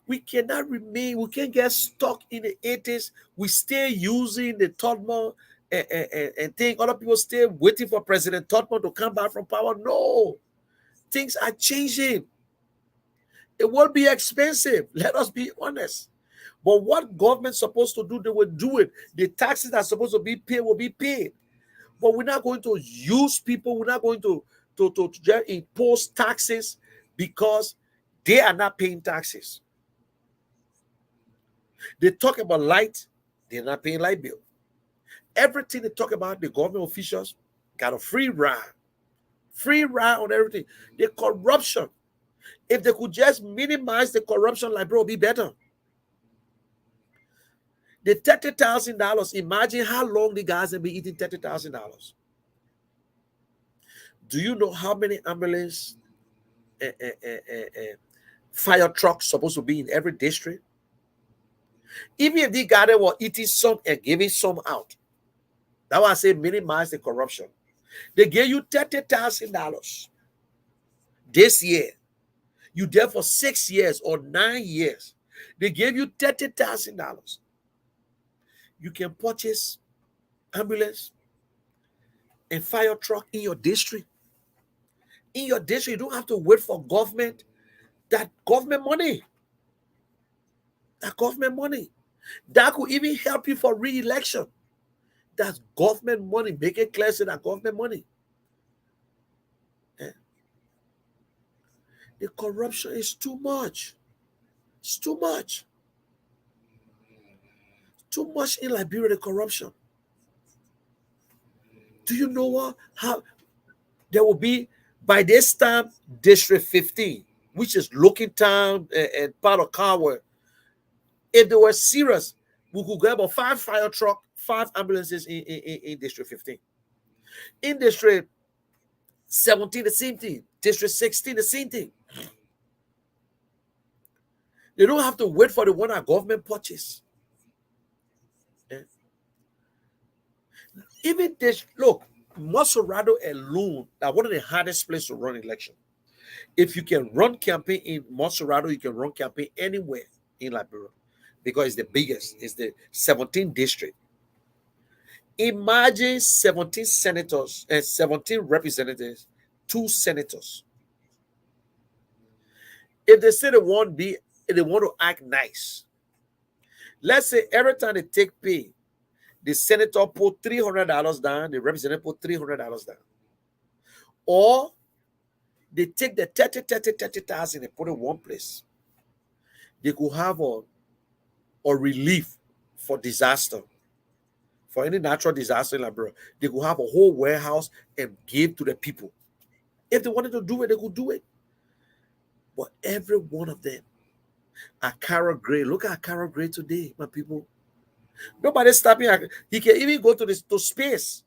We cannot remain, we can't get stuck in the 80s. We stay using the Todman and think other people stay waiting for President Todman to come back from power. No, things are changing. It will be expensive. Let us be honest. But what government's supposed to do, they will do it. The taxes that are supposed to be paid will be paid. But we're not going to use people. We're not going to just impose taxes because they are not paying taxes. They talk about light, they're not paying light bill. Everything they talk about, the government officials got a free ride on everything. The corruption, if they could just minimize the corruption, like, bro, it'll be better. The $30,000, imagine how long the guys have been eating $30,000. Do you know how many ambulance fire trucks supposed to be in every district? Even if the guy were eating some and giving some out, that's why I say minimize the corruption. They gave you $30,000 this year. You there for 6 years or 9 years. They gave you $30,000. You can purchase ambulance and fire truck in your district. In your district, you don't have to wait for government. That government money. That government money. That could even help you for re-election. That's government money. Make it clear to that government money. The corruption is too much. It's too much. Too much in Liberia, the corruption. Do you know what? How there will be, by this time, District 15, which is Looking Town and part of Carwell. If they were serious, we could get about 5 fire trucks, 5 ambulances in District 15. In District 17, the same thing. District 16, the same thing. They don't have to wait for the one that government purchase. Even this, look, Monserrado alone, that's one of the hardest places to run election. If you can run campaign in Monserrado, you can run campaign anywhere in Liberia because it's the biggest. It's the 17th district. Imagine 17 senators and 17 representatives, 2 senators. If they say they want to act nice, let's say every time they take pay, the senator put $300 down, the representative put $300 down. Or they take the 30,000 and put it in one place. They could have a relief for disaster, for any natural disaster in Liberia. They could have a whole warehouse and give to the people. If they wanted to do it, they could do it. But every one of them, Carol Gray, look at Carol Gray today, my people. Nobody's stopping. He can even go to space.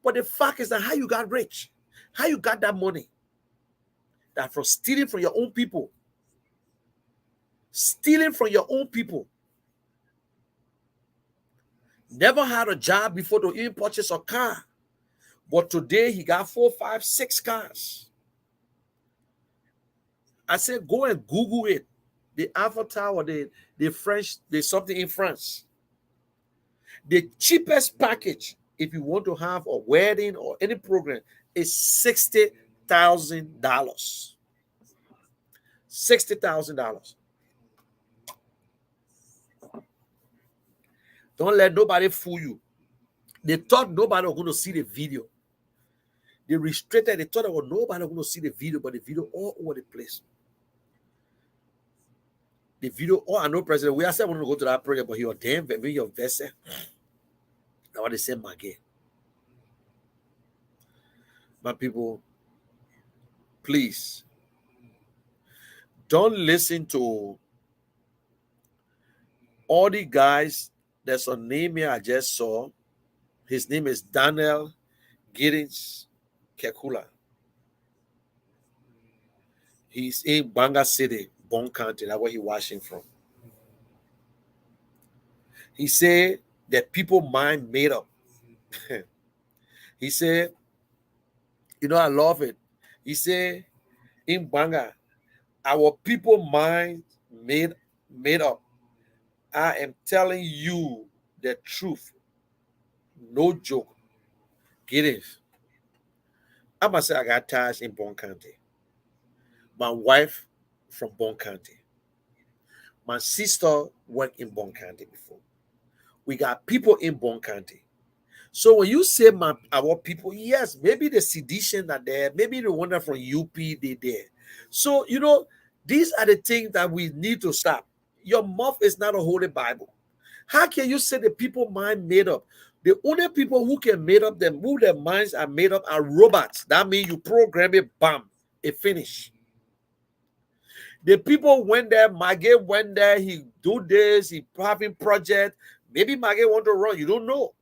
But the fact is that how you got rich, how you got that money, that from stealing from your own people. Stealing from your own people. Never had a job before to even purchase a car. But today he got 4, 5, 6 cars. I said, go and Google it. The Eiffel Tower, the French, there's something in France. The cheapest package, if you want to have a wedding or any program, is $60,000. $60,000. Don't let nobody fool you. They thought nobody was going to see the video. They restricted. They thought nobody was going to see the video, but the video all over the place. The video, I know President, we said we want to go to that program, but he was damn very invested. That's what they said, my game. My people, please, don't listen to all the guys. There's a name here I just saw. His name is Daniel Giddens Kekula. He's in Banga City, Bon County. That's where he's watching from. He said that people mind made up. He said You know, I love it. He said in Banga, our people mind made up. I am telling you the truth. No joke. Get it. I must say I got ties in Bon County. My wife from Bon County. My sister worked in Bon County before. We got people in Bon County. So when you say our people, yes, maybe the sedition are there, maybe the one that from UP they there. So you know, these are the things that we need to stop. Your mouth is not a holy Bible. How can you say the people mind made up? The only people who can make up them, who their minds are made up, are robots. That means you program it, bam, it finish. The people went there, Maggie went there, he do this, he having project. Maybe Maggie want to run, you don't know.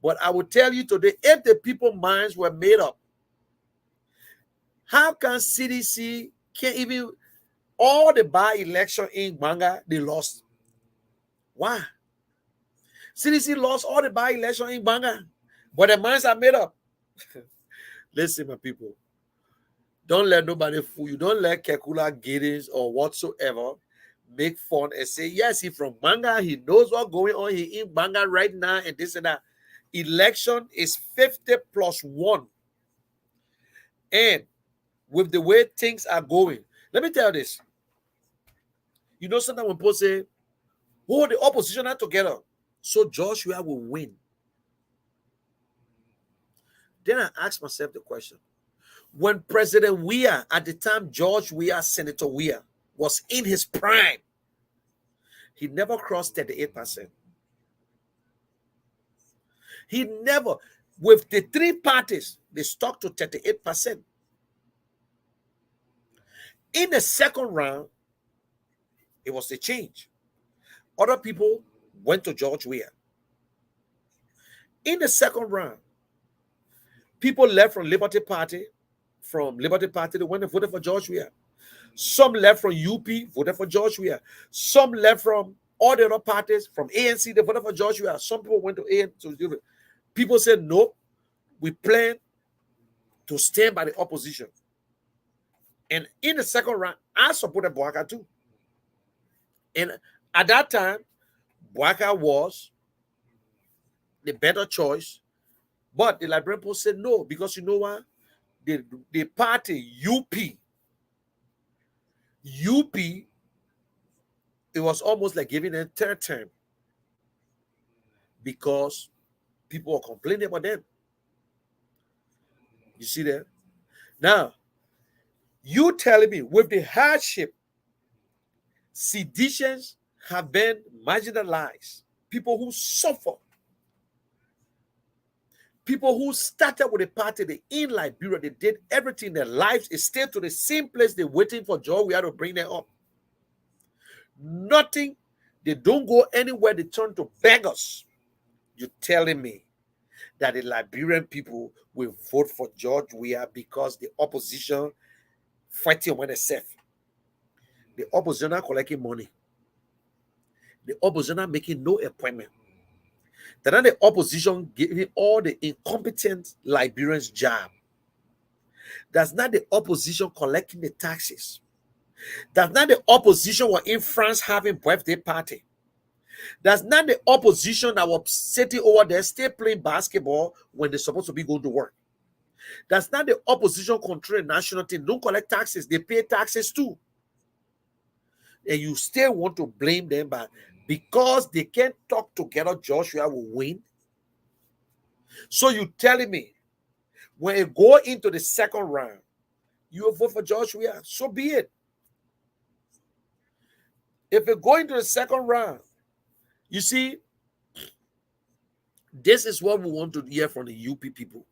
But I will tell you today, if the people minds were made up, how can CDC can't even all the by-election in Banga, they lost. Why? CDC lost all the by-election in Banga, but the minds are made up. Listen, my people. Don't let nobody fool you. Don't let Kekula Giddens or whatsoever make fun and say, yes, he from Banga. He knows what's going on. He in Banga right now and this and that. Election is 50 plus 1. And with the way things are going, let me tell you this. You know, sometimes when people say, oh, the opposition are together, so Joshua will win. Then I ask myself the question. When President Weah, at the time George Weah, Senator Weah, was in his prime, he never crossed 38%. He never, with the three parties, they stuck to 38%. In the second round, it was a change. Other people went to George Weah. In the second round, people left from Liberty Party. From Liberty Party, they went and voted for George Weah. Some left from UP, voted for George Weah. Some left from all the other parties, from ANC, they voted for George Weah. Some people went to ANC. People said, no, we plan to stand by the opposition. And in the second round, I supported Boaka too. And at that time, Boaka was the better choice. But the Liberian Post said no, because you know what? The party UP, it was almost like giving a third term because people were complaining about them. You see that? Now, you telling me with the hardship, seditions have been marginalized, people who suffer, people who started with a party, they in Liberia, they did everything, their lives is still to the same place, they're waiting for Joe. We have to bring them up. Nothing, they don't go anywhere, they turn to beggars. You're telling me that the Liberian people will vote for George Weah because the opposition fighting when it's safe. The opposition are collecting money. The opposition are making no appointment. Then the opposition giving all the incompetent Liberians job. That's not the opposition collecting the taxes. That's not the opposition were in France having birthday party. That's not the opposition that was sitting over there still playing basketball when they're supposed to be going to work. That's not the opposition controlling national team. Don't collect taxes. They pay taxes too. And you still want to blame them, but because they can't talk together, Joshua will win. So you telling me when you go into the second round, you will vote for Joshua? So be it. If you go into the second round, you see, this is what we want to hear from the UP people.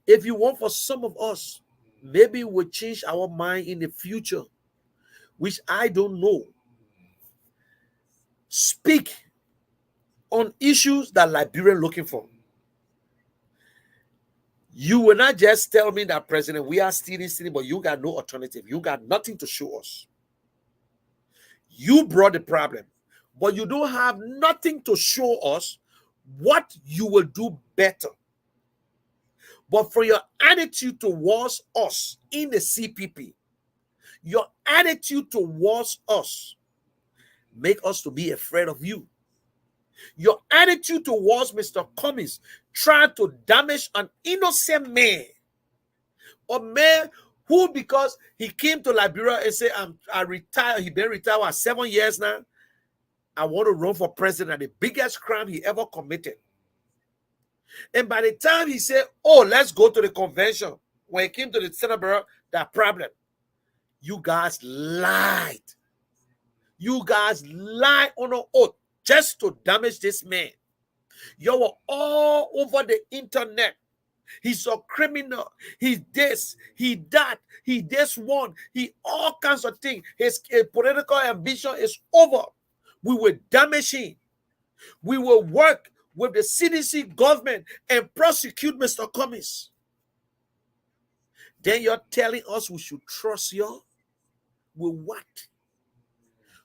If you want for some of us, maybe we'll change our mind in the future, which I don't know. Speak on issues that Liberia looking for. You will not just tell me that, President, we are stealing, but you got no alternative. You got nothing to show us. You brought the problem, but you don't have nothing to show us what you will do better. But for your attitude towards us in the CPP, your attitude towards us make us to be afraid of you. Your attitude towards Mr. Cummings tried to damage an innocent man, a man who, because he came to Liberia and said, I retired, he been retired for 7 years now, I want to run for president, the biggest crime he ever committed. And by the time he said, oh, let's go to the convention, when he came to the Senate Bureau, that problem, you guys lied. You guys lied on an oath just to damage this man. You were all over the internet. He's a criminal. He's this, he that, he this one, he all kinds of things. His political ambition is over. We will damage him. We will work with the CDC government and prosecute Mr. Cummings. Then you're telling us we should trust you? With what?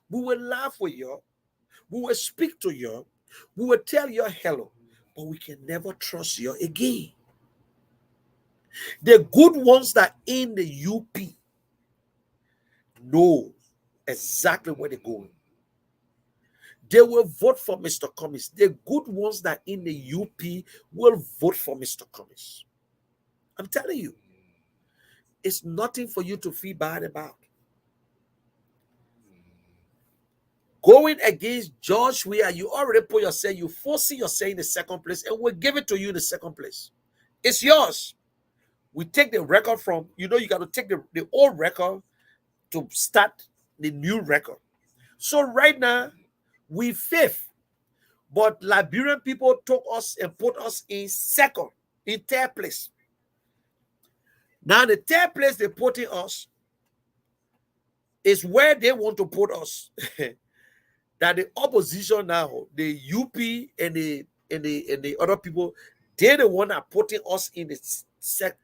We will laugh with you. We will speak to you. We will tell you hello. But we can never trust you again. The good ones that in the UP know exactly where they're going. They will vote for Mr. Cummings. The good ones that in the UP will vote for Mr. Cummings. I'm telling you, it's nothing for you to feel bad about. Going against George Weah, you already put yourself, you foresee yourself in the second place, and we'll give it to you in the second place. It's yours. We take the record from, you got to take the old record to start the new record. So right now, we fifth, but Liberian people took us and put us in second, in third place. Now the third place they put in us is where they want to put us. That the opposition now, the UP and the other people, they're the one that putting us in the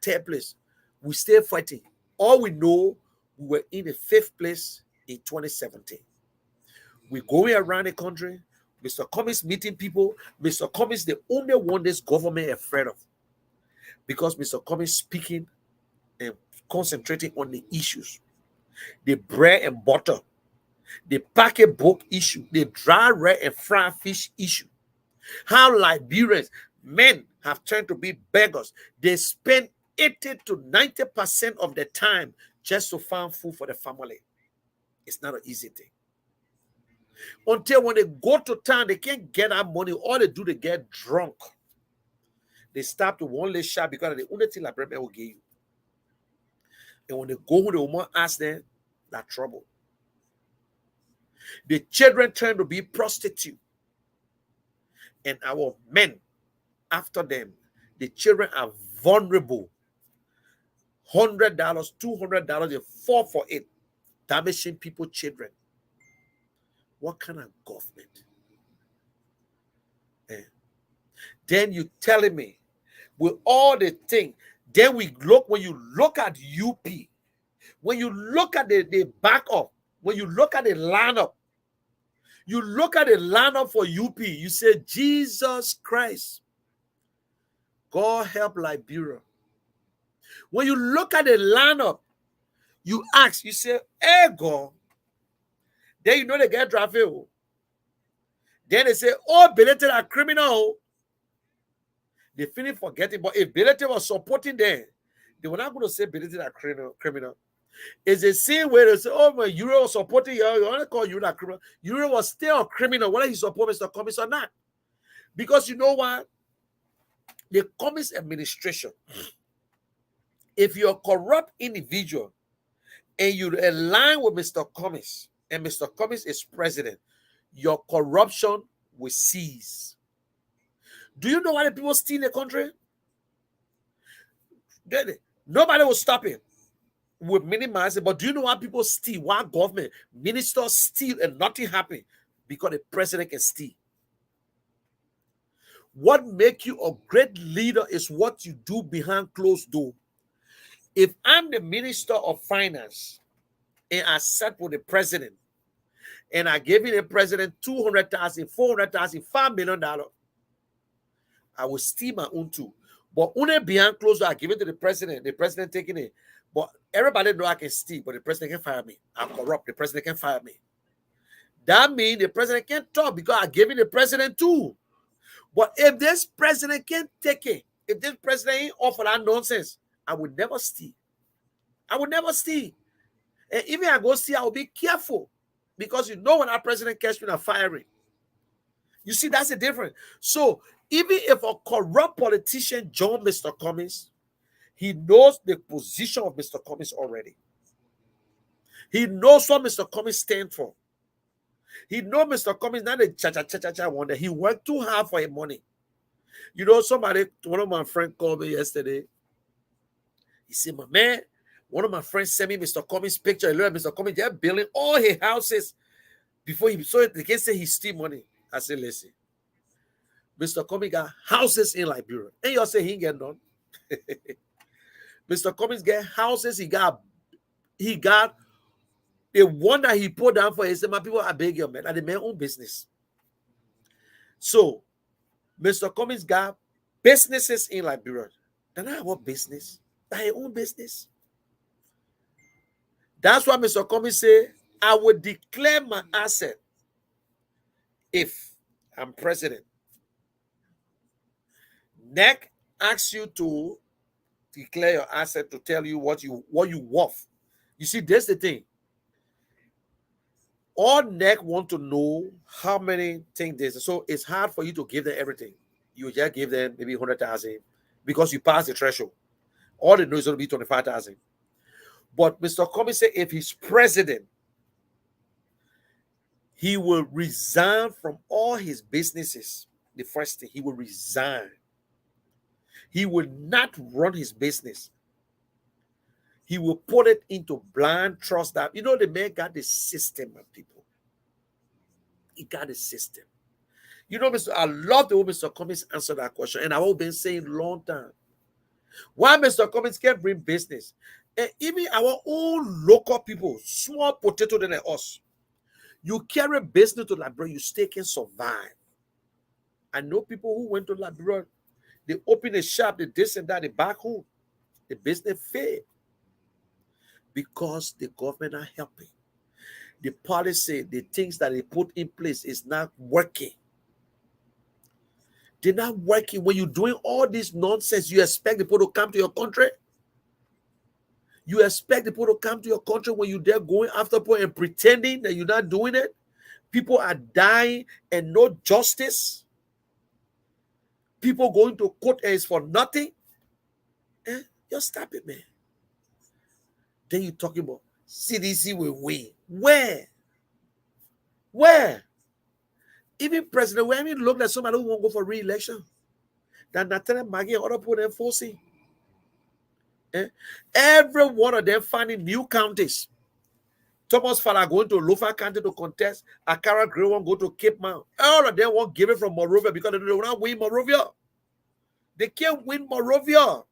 third place. We still fighting. All we know, we were in the fifth place in 2017. We're going around the country. Mr. Cummings meeting people. Mr. Cummings, the only one this government is afraid of. Because Mr. Cummings speaking and concentrating on the issues. The bread and butter. The pocketbook issue. The dry red and fried fish issue. How Liberians, men, have turned to be beggars. They spend 80 to 90% of their time just to find food for the family. It's not an easy thing. Until when they go to town, they can't get that money. All they do, they get drunk. They stop to one less shop because of the only thing Librarian will give you. And when they go home, the woman asks them, that's trouble. The children turn to be prostitutes. And our men, after them, the children are vulnerable. $100, $200, they fall for it. Damaging people's children. What kind of government? Then you telling me with all the things, then we look, when you look at UP, when you look at the backup, when you look at the lineup, you look at the lineup for UP, you say, Jesus Christ, God help Liberia. When you look at the lineup, you ask, you say, hey, God. Then you know they get drafted. Then they say, oh, Belated are criminal. They finish forgetting. But if Belated was supporting them, they were not going to say Belated are criminal. It's the same way they say, oh, when Euro was supporting you, you want to call Euro a criminal. Euro was still a criminal, whether he supports Mr. Cummings or not. Because you know what? The Cummings administration, if you're a corrupt individual and you align with Mr. Cummings, and Mr. Cummings is president, your corruption will cease. Do you know why the people steal the country? Nobody will stop it. We'll minimize it. But do you know why people steal? Why government, ministers steal and nothing happens? Because the president can steal. What makes you a great leader is what you do behind closed doors. If I'm the minister of finance, and I sat with the president, and I gave the president $200,000, $400,000, $5 million, I will steal my own too. But only behind closed door, I give it to the president taking it. But everybody know I can steal, but the president can fire me. I'm corrupt, the president can fire me. That means the president can't talk because I gave it the president too. But if this president can't take it, if this president ain't offer that nonsense, I would never steal. I would never steal. And even I go steal, I will be careful. Because you know when our president catch me, I'm firing. You see, that's the difference. So even if a corrupt politician join Mr. Cummings, he knows the position of Mr. Cummings already. He knows what Mr. Cummings stands for. He knows Mr. Cummings not a cha-cha-cha-cha wonder. He worked too hard for his money. You know, one of my friends called me yesterday. He said, my man, one of my friends sent me Mr. Cummings' picture. He looked at Mr. Cummings, they're building all his houses before he, so they can say he steal money. I said, listen, Mr. Cummings got houses in Liberia. And y'all say he ain't get none. Mr. Cummings get houses, he got the one that he put down for his, my people, I beg you, man, that the man own business. So, Mr. Cummings got businesses in Liberia. Then I have business. That his own business. That's why Mr. Cummings say, I will declare my asset if I'm president. NEC asks you to declare your asset to tell you what you worth. You see, that's the thing. All NEC want to know how many things there's. So it's hard for you to give them everything. You just give them maybe 100,000 because you pass the threshold. All they know is going to be 25,000. But Mr. Cummings said if he's president, he will resign from all his businesses. The first thing, he will resign. He will not run his business. He will put it into blind trust that, you know, the man got the system of people. He got the system. You know, I love the way Mr. Cummings answered that question, and I've been saying long time. Why Mr. Cummings can't bring business? And even our own local people, small potato than us, you carry business to Liberia, you still can survive. I know people who went to Liberia, they opened a shop, they this and that, they back home. The business failed because the government are helping. The policy, the things that they put in place is not working. They're not working. When you're doing all this nonsense, you expect the people to come to your country? You expect the people to come to your country when you're there going after people and pretending that you're not doing it? People are dying and no justice. People going to court and it's for nothing. Just stop it, man. Then you're talking about CDC will win. Where? Even President Wayne looked at somebody who won't go for re-election. That Nathan Maggie and other people enforcing. Every one of them finding new counties. Thomas Fala going to Lofa County to contest. Akara Gray won't go to Cape Mount. All of them won't give it from Monrovia because they will not win Monrovia. They can't win Monrovia.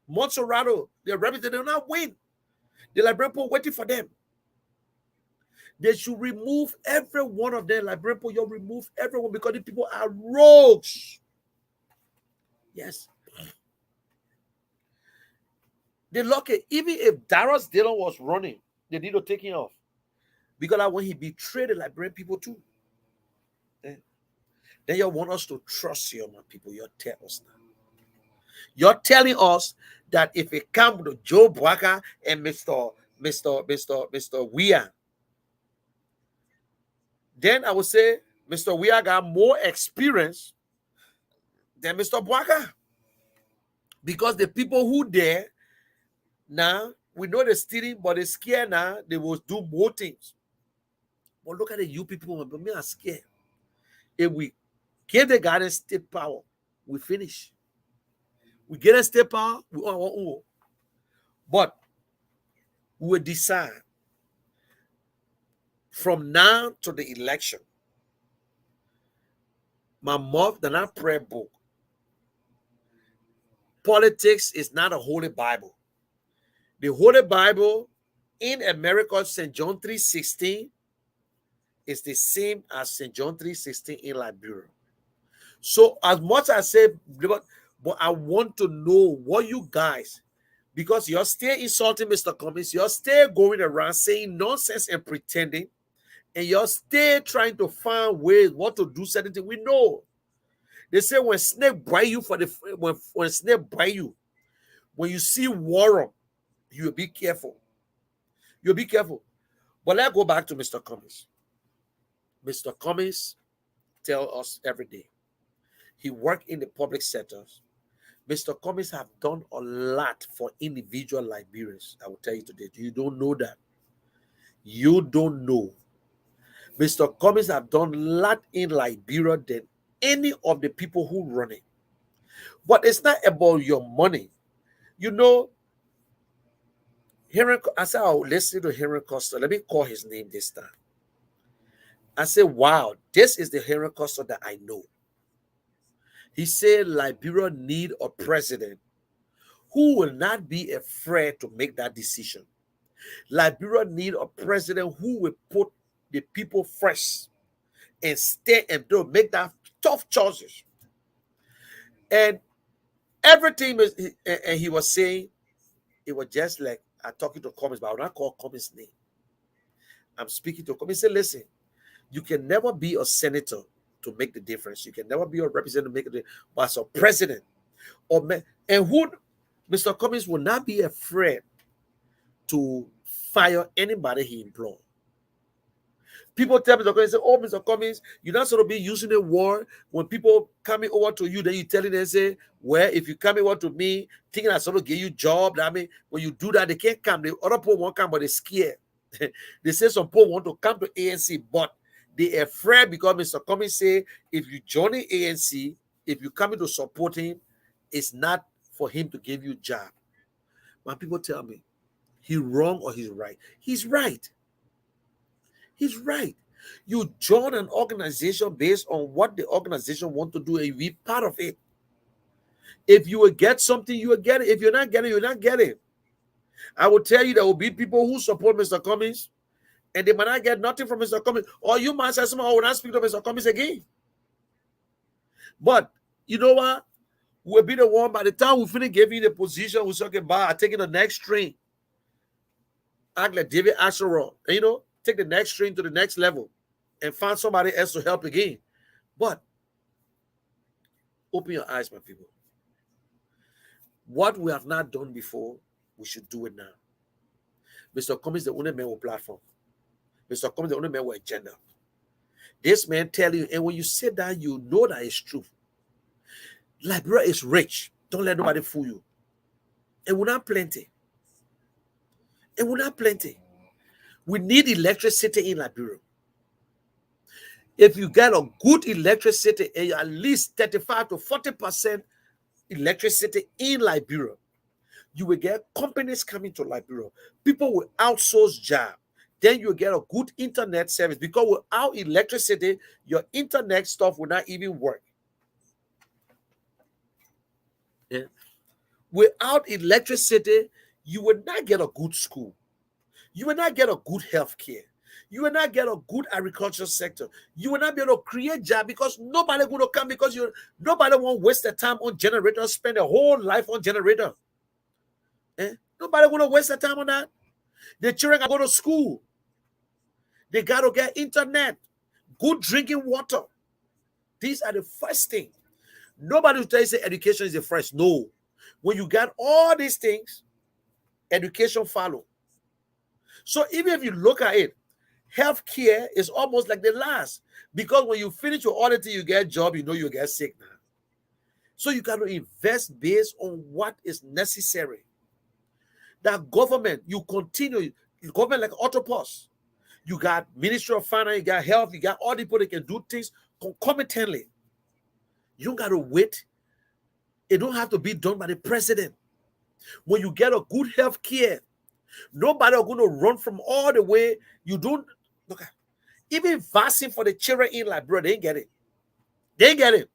Montserrat, they will not win. The Liberian people waiting for them. They should remove every one of them. Liberian people, you remove everyone because the people are rogues. Yes. They lock it. Even if Darius Dillon was running, they need to take him off. Because when he betrayed the Liberian people too. Then you want us to trust you, my people. You're telling us now. You're telling us that if it comes to Joe Boakai and Mr. Weah, then I would say Mr. Weah got more experience than Mr. Boakai. Because the people who there now, we know they're stealing, but they're scared now. They will do more things. But look at the you people, but me are scared. If we give the Garden state power, we finish. We get a state power, we own our own. But we will decide from now to the election. My mouth, they're not prayer book. Politics is not a holy Bible. The Holy Bible in America, St. John 3:16, is the same as St. John 3:16 in Liberia. So as much as I say, But I want to know what you guys, because you're still insulting Mr. Cummings, you're still going around saying nonsense and pretending, and you're still trying to find ways what to do certain things. We know. They say when snake bite you when snake bite you, when you see worm, you'll be careful. You'll be careful. But let's go back to Mr. Cummings. Mr. Cummings tells us every day. He worked in the public sectors. Mr. Cummings have done a lot for individual Liberians. I will tell you today. You don't know that. You don't know. Mr. Cummings have done a lot in Liberia than any of the people who run it. But it's not about your money. You know, I said, I'll listen to Henry Costa. Let me call his name this time. I said, wow, this is the Henry Costa that I know. He said Liberia need a president who will not be afraid to make that decision. Liberia need a president who will put the people first and stay and do make that tough choices. And everything was, and he was saying, it was just like I'm talking to Cummings, but I will not call Cummings' name. I'm speaking to Cummings. He said, listen, you can never be a senator to make the difference. You can never be a representative to make a difference. But as a president, and who Mr. Cummings will not be afraid to fire anybody he employs. People tell Mr. Cummings, say, oh, Mr. Cummings, you're not sort of be using a word when people coming over to you, then you telling them, say, well, if you come over to me, thinking I sort of give you job, I mean, when you do that, they can't come. The other people won't come, but they're scared. They say some people want to come to ANC, but they're afraid because Mr. Cummings say, if you join the ANC, if you come in to support him, it's not for him to give you a job. When people tell me, he's wrong or he's right. He's right. He's right. You join an organization based on what the organization wants to do and you be part of it. If you will get something, you will get it. If you're not getting it, you're not getting it. I will tell you there will be people who support Mr. Cummings and they might not get nothing from Mr. Cummings. Or you might say, someone will not speak to Mr. Cummings again. But you know what? We'll be the one by the time we finish giving you the position, we're talking about taking the next train. Act like David Axelrod, you know, take the next train to the next level and find somebody else to help again. But open your eyes, my people. What we have not done before, we should do it now. Mr. Cummings is the only man with platform. Mr. Cummings is the only man with agenda. This man tell you, and when you say that, you know that it's true. Liberia is rich. Don't let nobody fool you. And we're not plenty. And we're not plenty. We need electricity in Liberia. If you get a good electricity, at least 35 to 40% electricity in Liberia, you will get companies coming to Liberia. People will outsource jobs. Then you get a good internet service, because without electricity, your internet stuff will not even work. Yeah. Without electricity, you will not get a good school. You will not get a good health care. You will not get a good agricultural sector. You will not be able to create jobs because nobody going to come, because nobody won't waste their time on generator, spend their whole life on generator. Nobody going to waste their time on that. The children are going to school. They got to get internet, good drinking water. These are the first things. Nobody will tell you say education is the first. No. When you got all these things, education follow. So even if you look at it, healthcare is almost like the last, because when you finish your auditing, you get a job, you know you get sick now. So you got to invest based on what is necessary. That government, you continue, government like Autopus. You got Ministry of Finance, you got health, you got all the people that can do things concomitantly. You don't got to wait. It don't have to be done by the president. When you get a good health care, nobody are going to run from all the way. You don't look at even vaccine for the children in Liberia, they ain't get it. They ain't get it.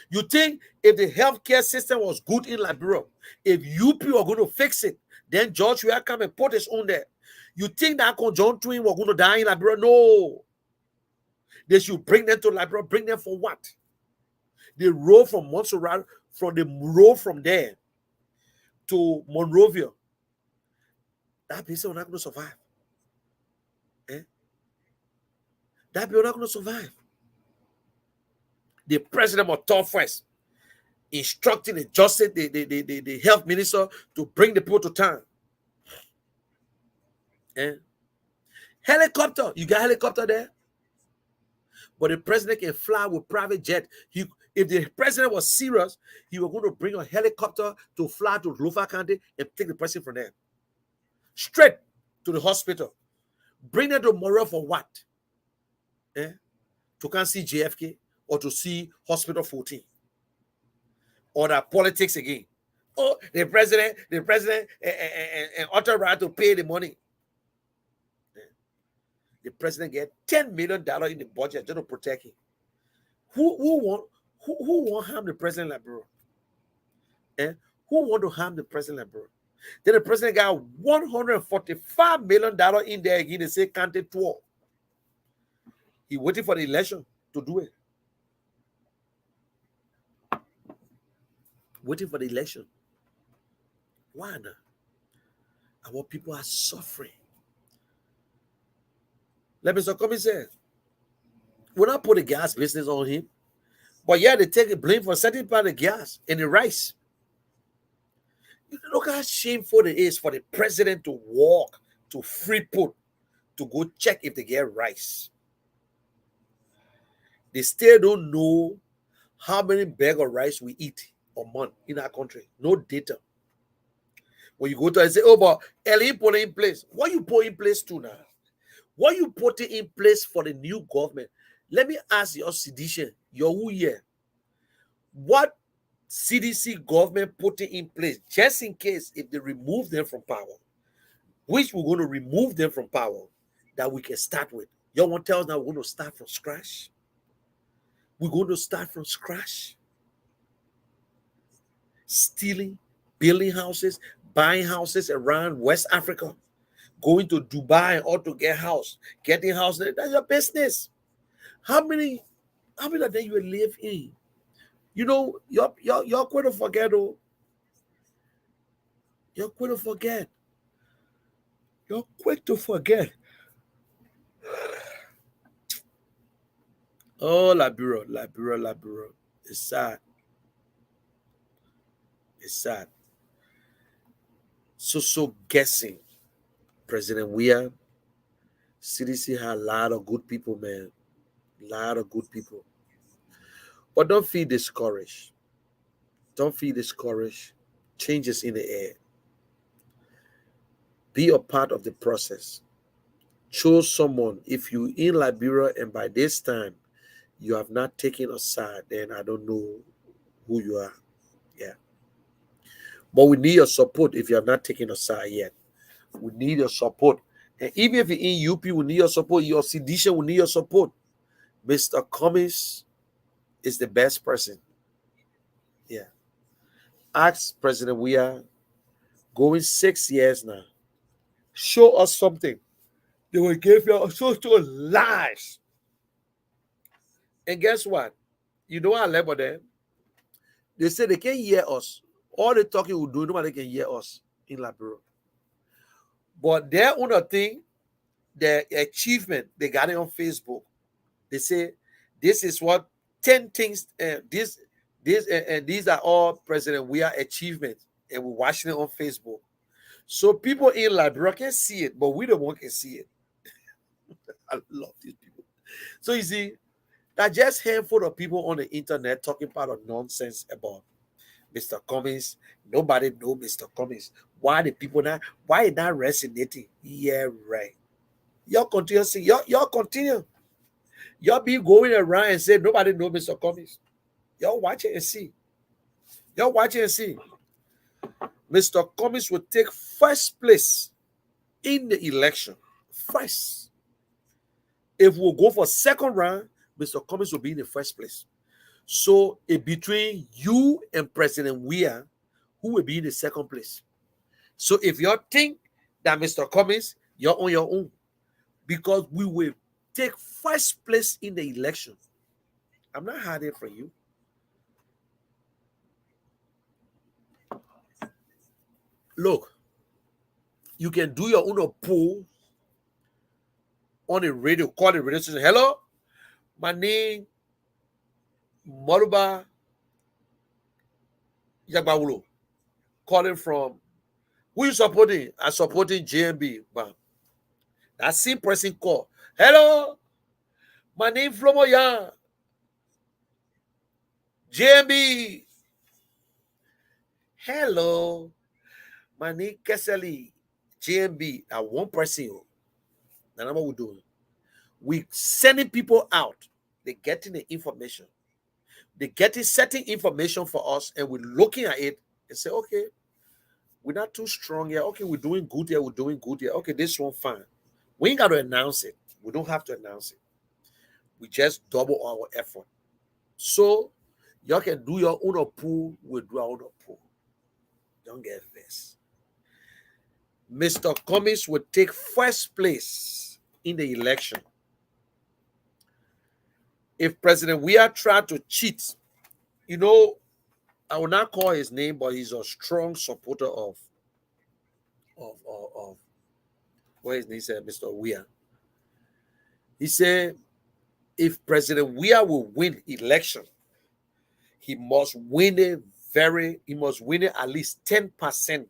You think if the healthcare system was good in Liberia, if UP are going to fix it, then George will come and put his own there. You think that John Twin were going to die in Liberia? No. They should bring them to Liberia. Bring them for what? The road from Montserrat, from the road from there to Monrovia, that person is not going to survive. That people are not going to survive. The president of talk first, instructing the justice, the health minister to bring the people to town. Helicopter, you got helicopter there? But the president can fly with private jet. If the president was serious, he was going to bring a helicopter to fly to Lofa County and take the president from there. Straight to the hospital. Bring them to Montreal for what? To come see JFK or to see Hospital 14? Or that politics again? Oh, the president and utter right to pay the money. The president get $10 million in the budget just to protect him. Who want harm the president like bro? Who want to harm the president like bro? Then the president got $145 million in there again. They say counted 12. He waiting for the election to do it. Waiting for the election. Why not? Our people are suffering. Let Mr. Cummings say, we're not put the gas business on him, but yeah, they take the blame for certain part of the gas and the rice. Look how shameful it is for the president to walk to Freeport to go check if they get rice. They still don't know how many bag of rice we eat a month in our country. No data. When you go to and say, oh, but LE put in place. What you put in place to now? What you putting in place for the new government? Let me ask your sedition, your who here. What CDC government putting in place just in case if they remove them from power, which we're going to remove them from power, that we can start with. You want to tell us now we're going to start from scratch? We're going to start from scratch? Stealing, building houses, buying houses around West Africa, going to Dubai or to get house, getting house. That's your business. How many of them you will live in? You know, you're going to forget. Oh, you're going to forget. You're quick to forget. Oh, Laburo. It's sad. It's sad. So guessing. President Weah, CDC had a lot of good people, man. A lot of good people. But don't feel discouraged. Don't feel discouraged. Change is in the air. Be a part of the process. Choose someone. If you're in Liberia and by this time you have not taken a side, then I don't know who you are. Yeah. But we need your support if you have not taken a side yet. We need your support. And even if you're in UP, we need your support. Your sedition, we need your support. Mr. Cummings is the best person. Yeah. Ask President Weah, going 6 years now. Show us something. They will give you social lies. And guess what? You know what I label them? They say they can't hear us. All the talking we do, nobody can hear us in Liberia. But their own thing, their achievement, they got it on Facebook. They say, this is what 10 things, these are all President Weah achievements. And we're watching it on Facebook. So people in Liberia can see it, but we the one can see it. I love these people. So you see, that just handful of people on the internet talking about a nonsense about Mr. Cummings. Nobody know Mr. Cummings. Why the people not? Why it not resonating? Yeah, right. Y'all continue see. Y'all continue. Y'all be going around and say nobody know Mr. Cummings. Y'all watch it and see. Y'all watch it and see. Mr. Cummings will take first place in the election. First. If we'll go for second round, Mr. Cummings will be in the first place. So between you and President Weah, who will be in the second place? So if you think that Mr. Cummings, you're on your own, because we will take first place in the election. I'm not hiding from you. Look, you can do your own poll on the radio, call the radio station. Hello, my name Moruba Yagbawulo, calling from. Who you supporting? I'm supporting JMB. Bam. That same person call. Hello, my name Flomo Yang. JMB. Hello, my name Keseli. JMB. That one person. That's what we're doing. We sending people out. They're getting the information. They're getting certain information for us, and we're looking at it and say, okay, we're not too strong here. Okay, we're doing good here. We're doing good here. Okay, this one fine. We ain't got to announce it. We don't have to announce it. We just double our effort. So y'all can do your own pool. We'll do our own pool. Don't get this. Mr. Cummings will take first place in the election. If President Weah tried to cheat, you know, I will not call his name, but he's a strong supporter of what his name said, Mr. Weah. He said, if President Weah will win election, he must win it at least 10%,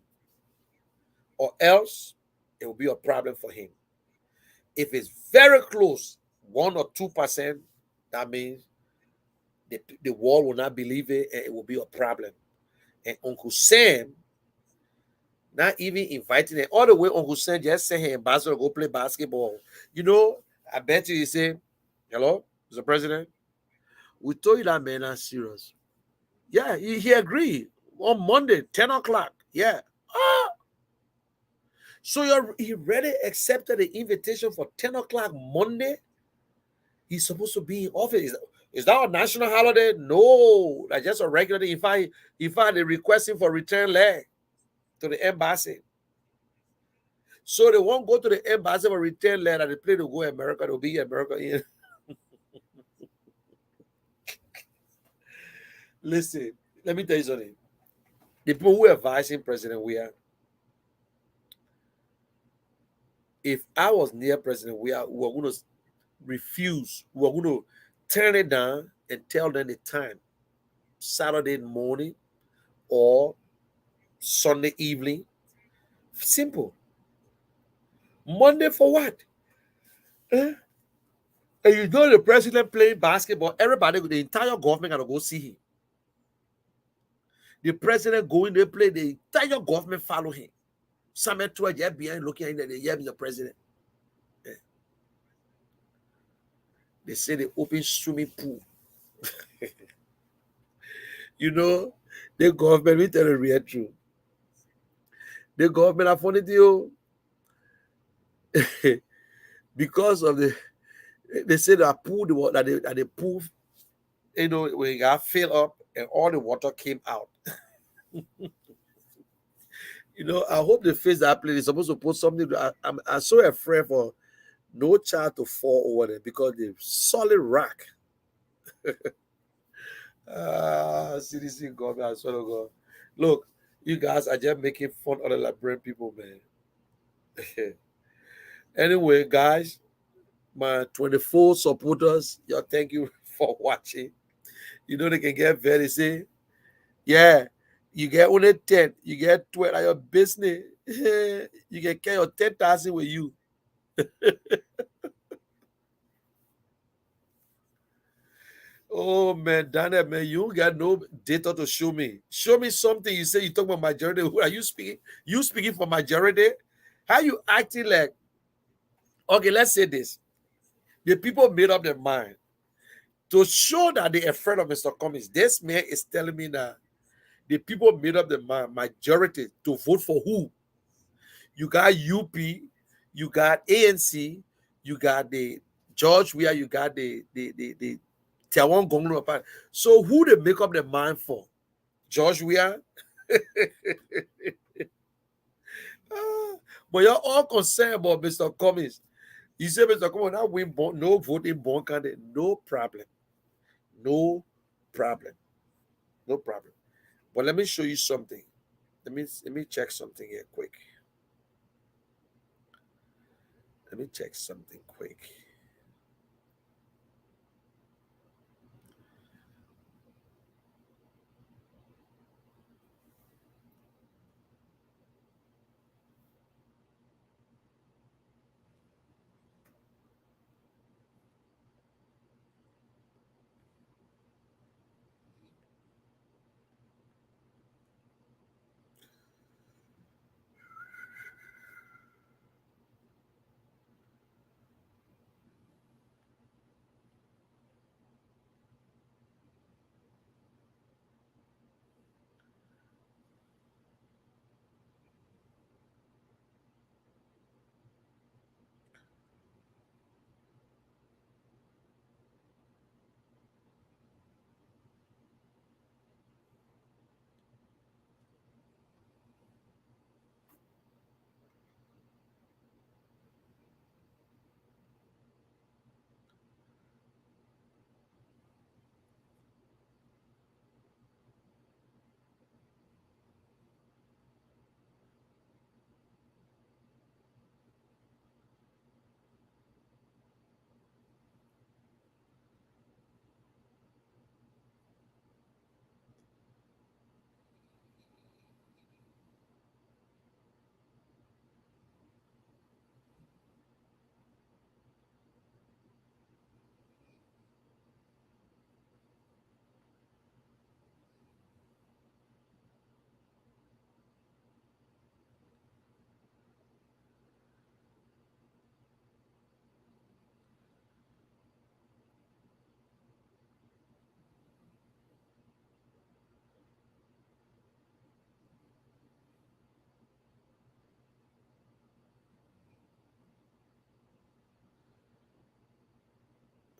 or else it will be a problem for him. If it's very close, 1 or 2%, that means the world will not believe it and it will be a problem. And Uncle Sam, not even inviting him all the way, Uncle Sam just sent him ambassador to go play basketball. You know, I bet you he say, hello, Mr. President, we told you that man not serious. Yeah, he agreed on Monday, 10 o'clock. Yeah. So he already accepted the invitation for 10 o'clock Monday. He's supposed to be in office. Is that a national holiday? No, that's just a regular day. If I they requesting for return leg to the embassy. So they won't go to the embassy for return leg and they play to go to America. They'll be in America. Listen, let me tell you something. The people who are advising President Weah, if I was near President Weah, we were going to refuse. We were going to turn it down and tell them the time. Saturday morning or Sunday evening. Simple. Monday for what? And you know the president playing basketball, everybody, the entire government got to go see him. The president going there play, the entire government follow him. Some at two behind looking at the president. Yeah. They say they open swimming pool. You know, the government will tell the real truth. The government are funny to you. Because of they say that pool, the water that they pool, you know, when it got filled up and all the water came out. You know, I hope the face that play is supposed to put something. I'm so afraid for no child to fall over there because the solid rock. CDC government, I swear to God. Look, you guys are just making fun of the Liberian people, man. Anyway, guys, my 24 supporters, y'all, thank you for watching. You know they can get very say, yeah, you get only 10, you get 12 at your business. You can carry your 10,000 with you. Oh man, Daniel, man, you don't got no data to show me. Show me something. You say you talk about majority. Who are you speaking? You speaking for majority? How you acting like? Okay, let's say this. The people made up their mind to show that they're afraid of Mr. Cummings. This man is telling me that the people made up their mind, majority, to vote for who? You got UP, you got ANC, you got the George Weah, you got the Tiawan Gonglo Party. So who they make up their mind for? George Weah? But you're all concerned about Mr. Cummings. You say, Mr. Cummings, not win, no voting born candidate. No problem. No problem. No problem. But let me show you something. Let me check something here quick. Let me check something quick.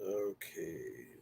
Okay.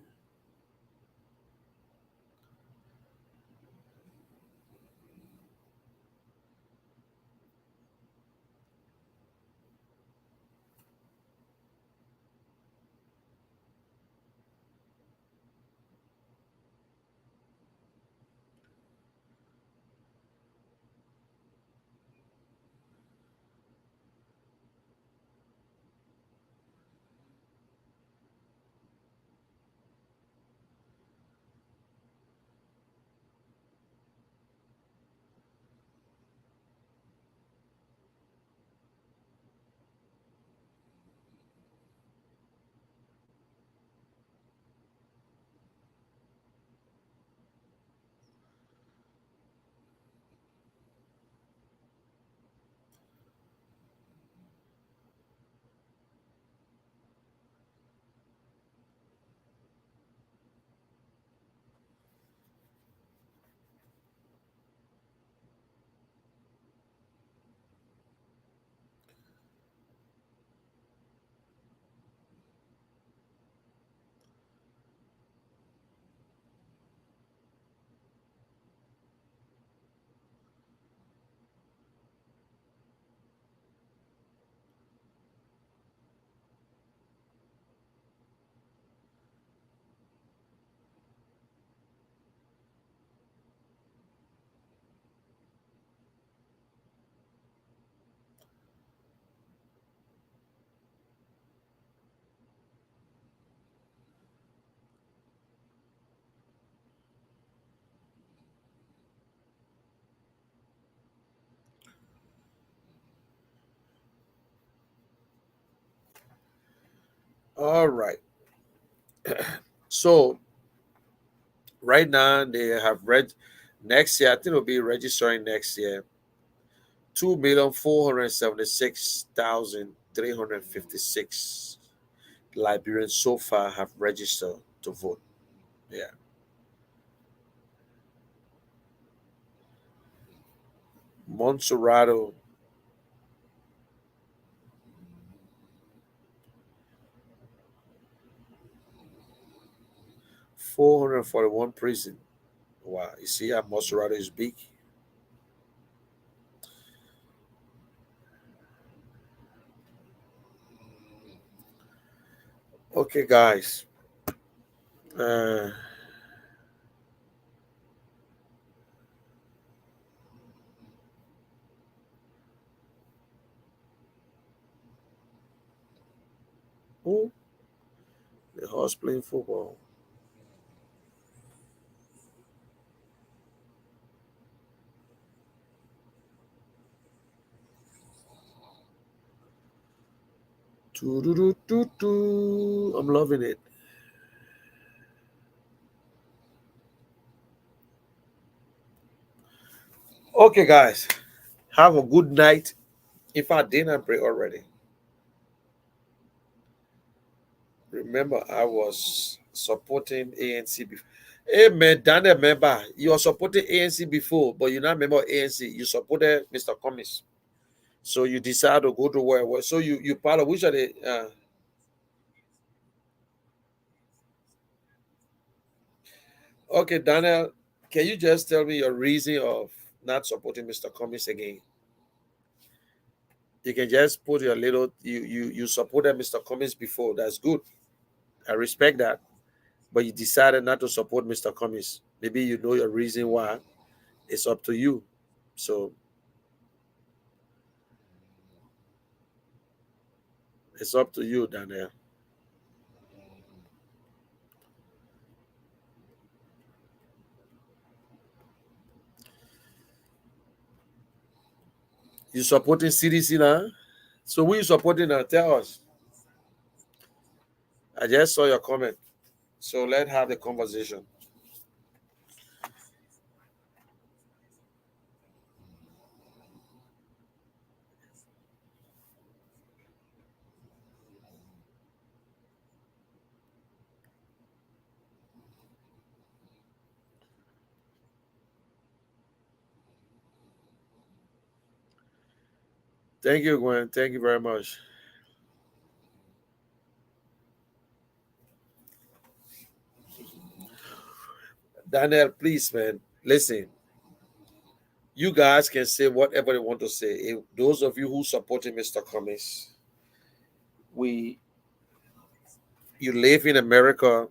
All right. So right now they have read next year. I think it'll be registering next year. 2,476,356 Liberians so far have registered to vote. Yeah. Montserrado, 441 prison. Wow. You see how Montserrado is big? Okay, guys. Uh, Who? The horse playing football. I'm loving it. Okay, guys. Have a good night. In fact, dinner break already. Remember, I was supporting ANC before. Hey man, Daniel, remember, you were supporting ANC before, but you not member ANC. You supported Mr. Cummings. So you decided to go to where? So you part of which of the okay, Daniel, can you just tell me your reason of not supporting Mr. Cummings again? You can just put your little you supported Mr. Cummings before. That's good. I respect that. But you decided not to support Mr. Cummings. Maybe you know your reason why. It's up to you. So it's up to you, Daniel. You supporting CDC now? So who you supporting now? Tell us. I just saw your comment. So let's have the conversation. Thank you, Gwen. Thank you very much. Daniel, please, man, listen. You guys can say whatever you want to say. Those of you who supported Mr. Cummings, we you live in America,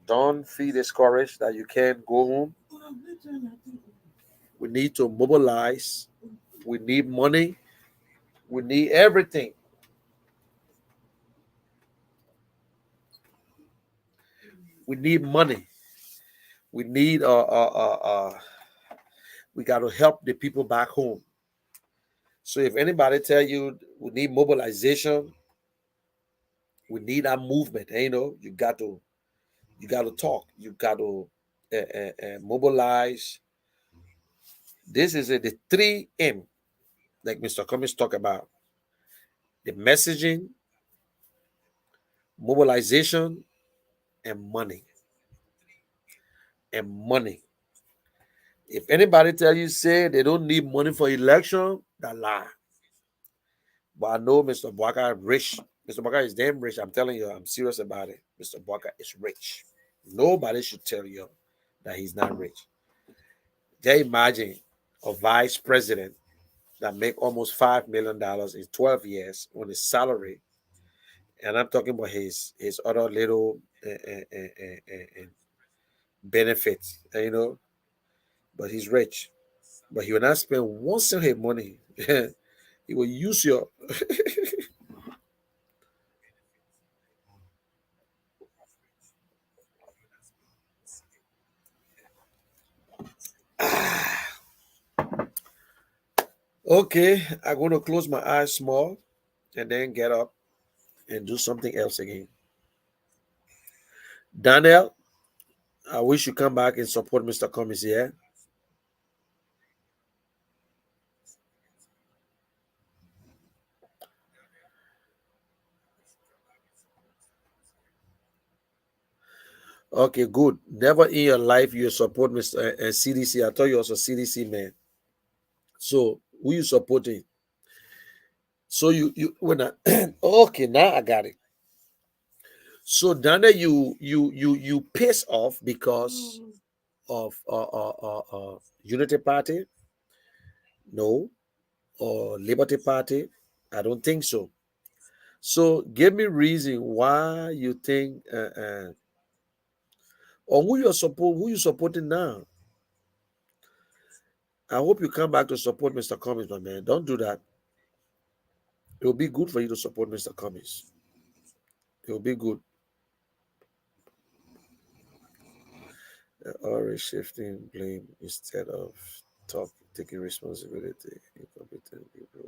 don't feel discouraged that you can't go home. We need to mobilize. We need money. We need everything. We need money. We need we got to help the people back home. So if anybody tell you we need mobilization, we need that movement. You know, you got to talk. You got to mobilize. This is the 3M, like Mr. Cummings talk about: the messaging, mobilization, and money. And money. If anybody tell you say they don't need money for election, that lie. But I know Mr. Bwaka rich. Mr. Bwaka is damn rich. I'm telling you, I'm serious about it. Mr. Bwaka is rich. Nobody should tell you that he's not rich. Just imagine a vice president that make almost $5 million in 12 years on his salary, and I'm talking about his other little benefits, you know. But he's rich. But he will not spend one cent of his money. He will use your okay. I'm going to close my eyes small and then get up and do something else again. Daniel, I wish you come back and support Mr. Cummings here. Okay, good. Never in your life you support Mr. CDC. I thought you was a CDC man. So who you supporting? So you when I okay, now I got it. So Daniel, you piss off because of Unity Party? No. Or Liberty Party? I don't think so. So give me reason why you think or who you supporting now. I hope you come back to support Mr. Cummings, my man. Don't do that. It will be good for you to support Mr. Cummings. It'll be good. Always shifting blame instead of taking responsibility. Incompetent people.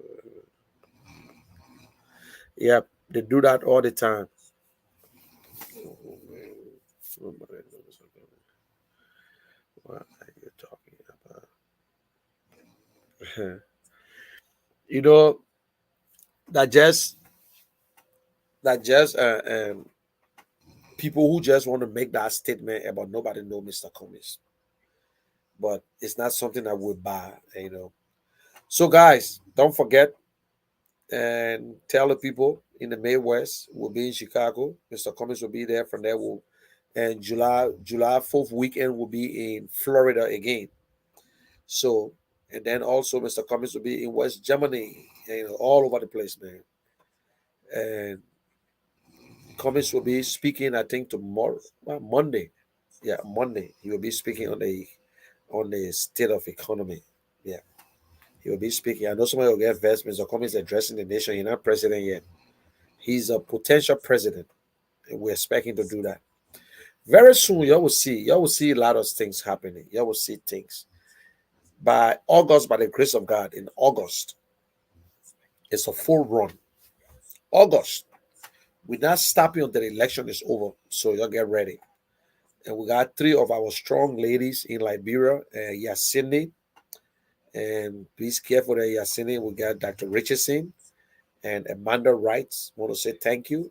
Yep, they do that all the time. Oh, man. What are you talking about? You know that just people who just want to make that statement about nobody know Mr. Cummings, but it's not something that we buy. So guys, don't forget and tell the people in the Midwest. We'll be in Chicago. Mr. Cummings will be there. From there, and July 4th weekend will be in Florida again. So, and then also Mr. Cummings will be in West Germany, all over the place, man. And Cummings will be speaking, I think, tomorrow, Monday. Yeah, Monday. He will be speaking on the state of economy. Yeah. He will be speaking. I know somebody will get vexed. Mr. Cummings addressing the nation. He's not president yet. He's a potential president, and we're expecting to do that. Very soon, you will see a lot of things happening. You will see things. By August, by the grace of God, in August, it's a full run. August, we're not stopping until the election is over. So y'all get ready. And we got 3 of our strong ladies in Liberia, Yasini. And please care for the Yasini. We got Dr. Richardson and Amanda Wrights. Want to say thank you.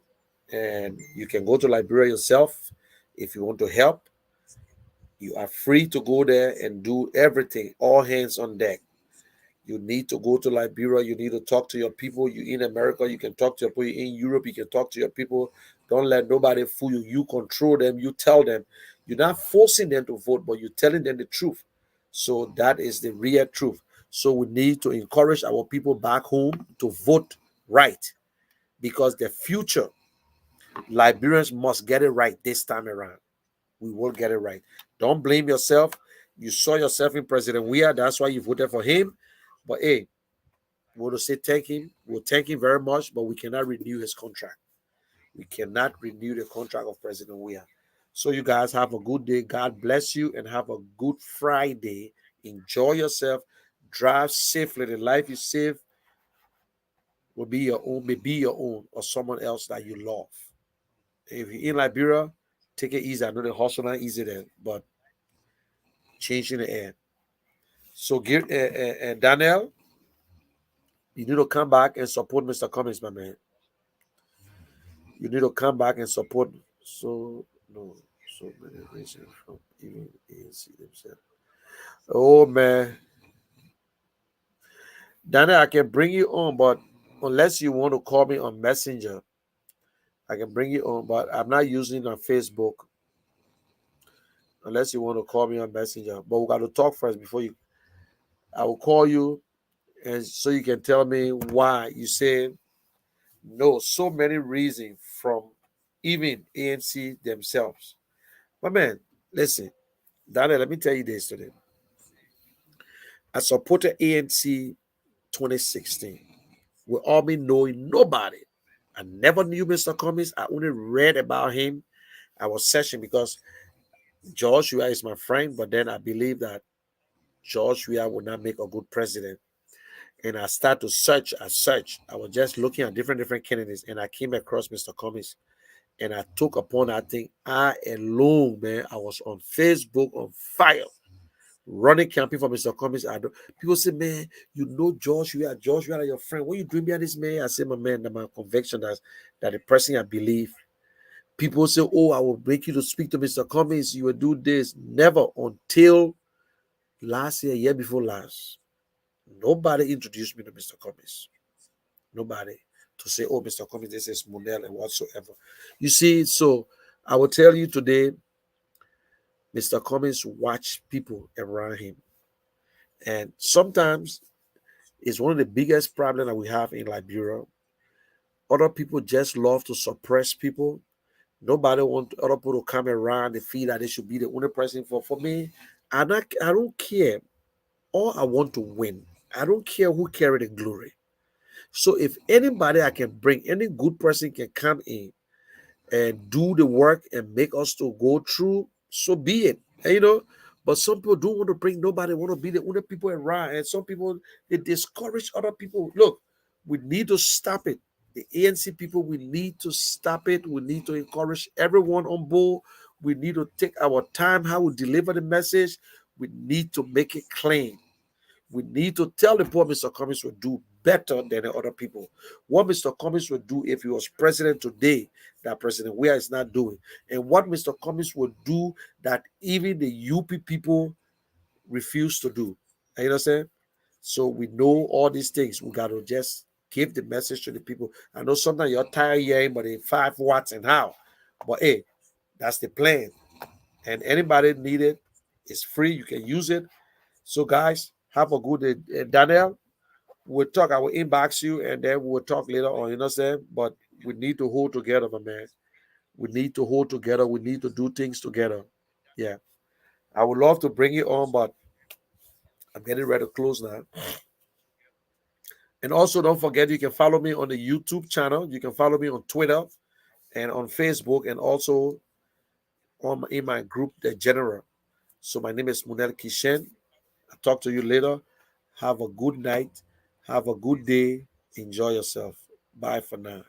And you can go to Liberia yourself if you want to help. You are free to go there and do everything. All hands on deck. You need to go to Liberia. You need to talk to your people. You in America, you can talk to your people. In Europe, you can talk to your people. Don't let nobody fool you. You control them. You tell them. You're not forcing them to vote, but you're telling them the truth. So that is the real truth. So we need to encourage our people back home to vote right, because the future, Liberians must get it right this time around. We will get it right. Don't blame yourself. You saw yourself in President Weah. That's why you voted for him. But hey, we want to say thank him. We'll thank him very much, but we cannot renew his contract. We cannot renew the contract of President Weah. So you guys have a good day. God bless you and have a good Friday. Enjoy yourself. Drive safely. The life you save will be your own, may be your own, or someone else that you love. If you're in Liberia, take it easy. I know the hustle not easy there, but changing the air. So Daniel, you need to come back and support Mr. Cummings, my man. You need to come back and support. So many reasons from even ANC themselves. Oh man, Daniel, I can bring you on, but unless you want to call me on Messenger, I can bring you on, but I'm not using on Facebook. Unless you want to call me on Messenger, but we got to talk first before you. I will call you, and so you can tell me why you say no. So many reasons from even ANC themselves. But man, listen, Daniel, let me tell you this today. I supported ANC 2016. We all been knowing nobody. I never knew Mr. Cummings. I only read about him. I was searching because George Weah is my friend, but then I believe that George Weah would not make a good president. And I started to search. I was just looking at different candidates, and I came across Mr. Cummings. And I took upon that thing. I alone, man, I was on Facebook on fire, running campaign for Mr. Cummings. People say, man, you know George Weah, your friend. What you doing behind this man? I say, my man, that my conviction that the person I believe. People say, oh, I will make you to speak to Mr. Cummings. You will do this. Never until last year before last. Nobody introduced me to Mr. Cummings. Nobody to say, oh, Mr. Cummings, this is Monel and whatsoever. You see, so I will tell you today, Mr. Cummings watch people around him. And sometimes it's one of the biggest problems that we have in Liberia. Other people just love to suppress people. Nobody want other people to come around and feel that they should be the only person. For me, I don't care. All I want to win. I don't care who carry the glory. So if anybody I can bring, any good person can come in and do the work and make us to go through, so be it. And, but some people don't want to bring nobody, want to be the only people around. And some people, they discourage other people. Look, we need to stop it. The ANC people, we need to stop it. We need to encourage everyone on board. We need to take our time, how we deliver the message. We need to make it clean. We need to tell the poor Mr. Cummings will do better than the other people. What Mr. Cummings would do if he was president today, that President Weah is not doing. And what Mr. Cummings would do that even the UP people refuse to do. You know what I'm saying? So we know all these things. We got to just give the message to the people. I know sometimes you're tired hearing, but in 5 watts and how. But hey, that's the plan. And anybody need it, it's free. You can use it. So guys, have a good day. Daniel, we'll talk. I will inbox you and then we'll talk later on. You know what I'm saying? But we need to hold together, my man. We need to hold together. We need to do things together. Yeah. I would love to bring you on, but I'm getting ready to close now. And also, don't forget, you can follow me on the YouTube channel. You can follow me on Twitter and on Facebook, and also in my group, The General. So my name is Munel Kishen. I'll talk to you later. Have a good night. Have a good day. Enjoy yourself. Bye for now.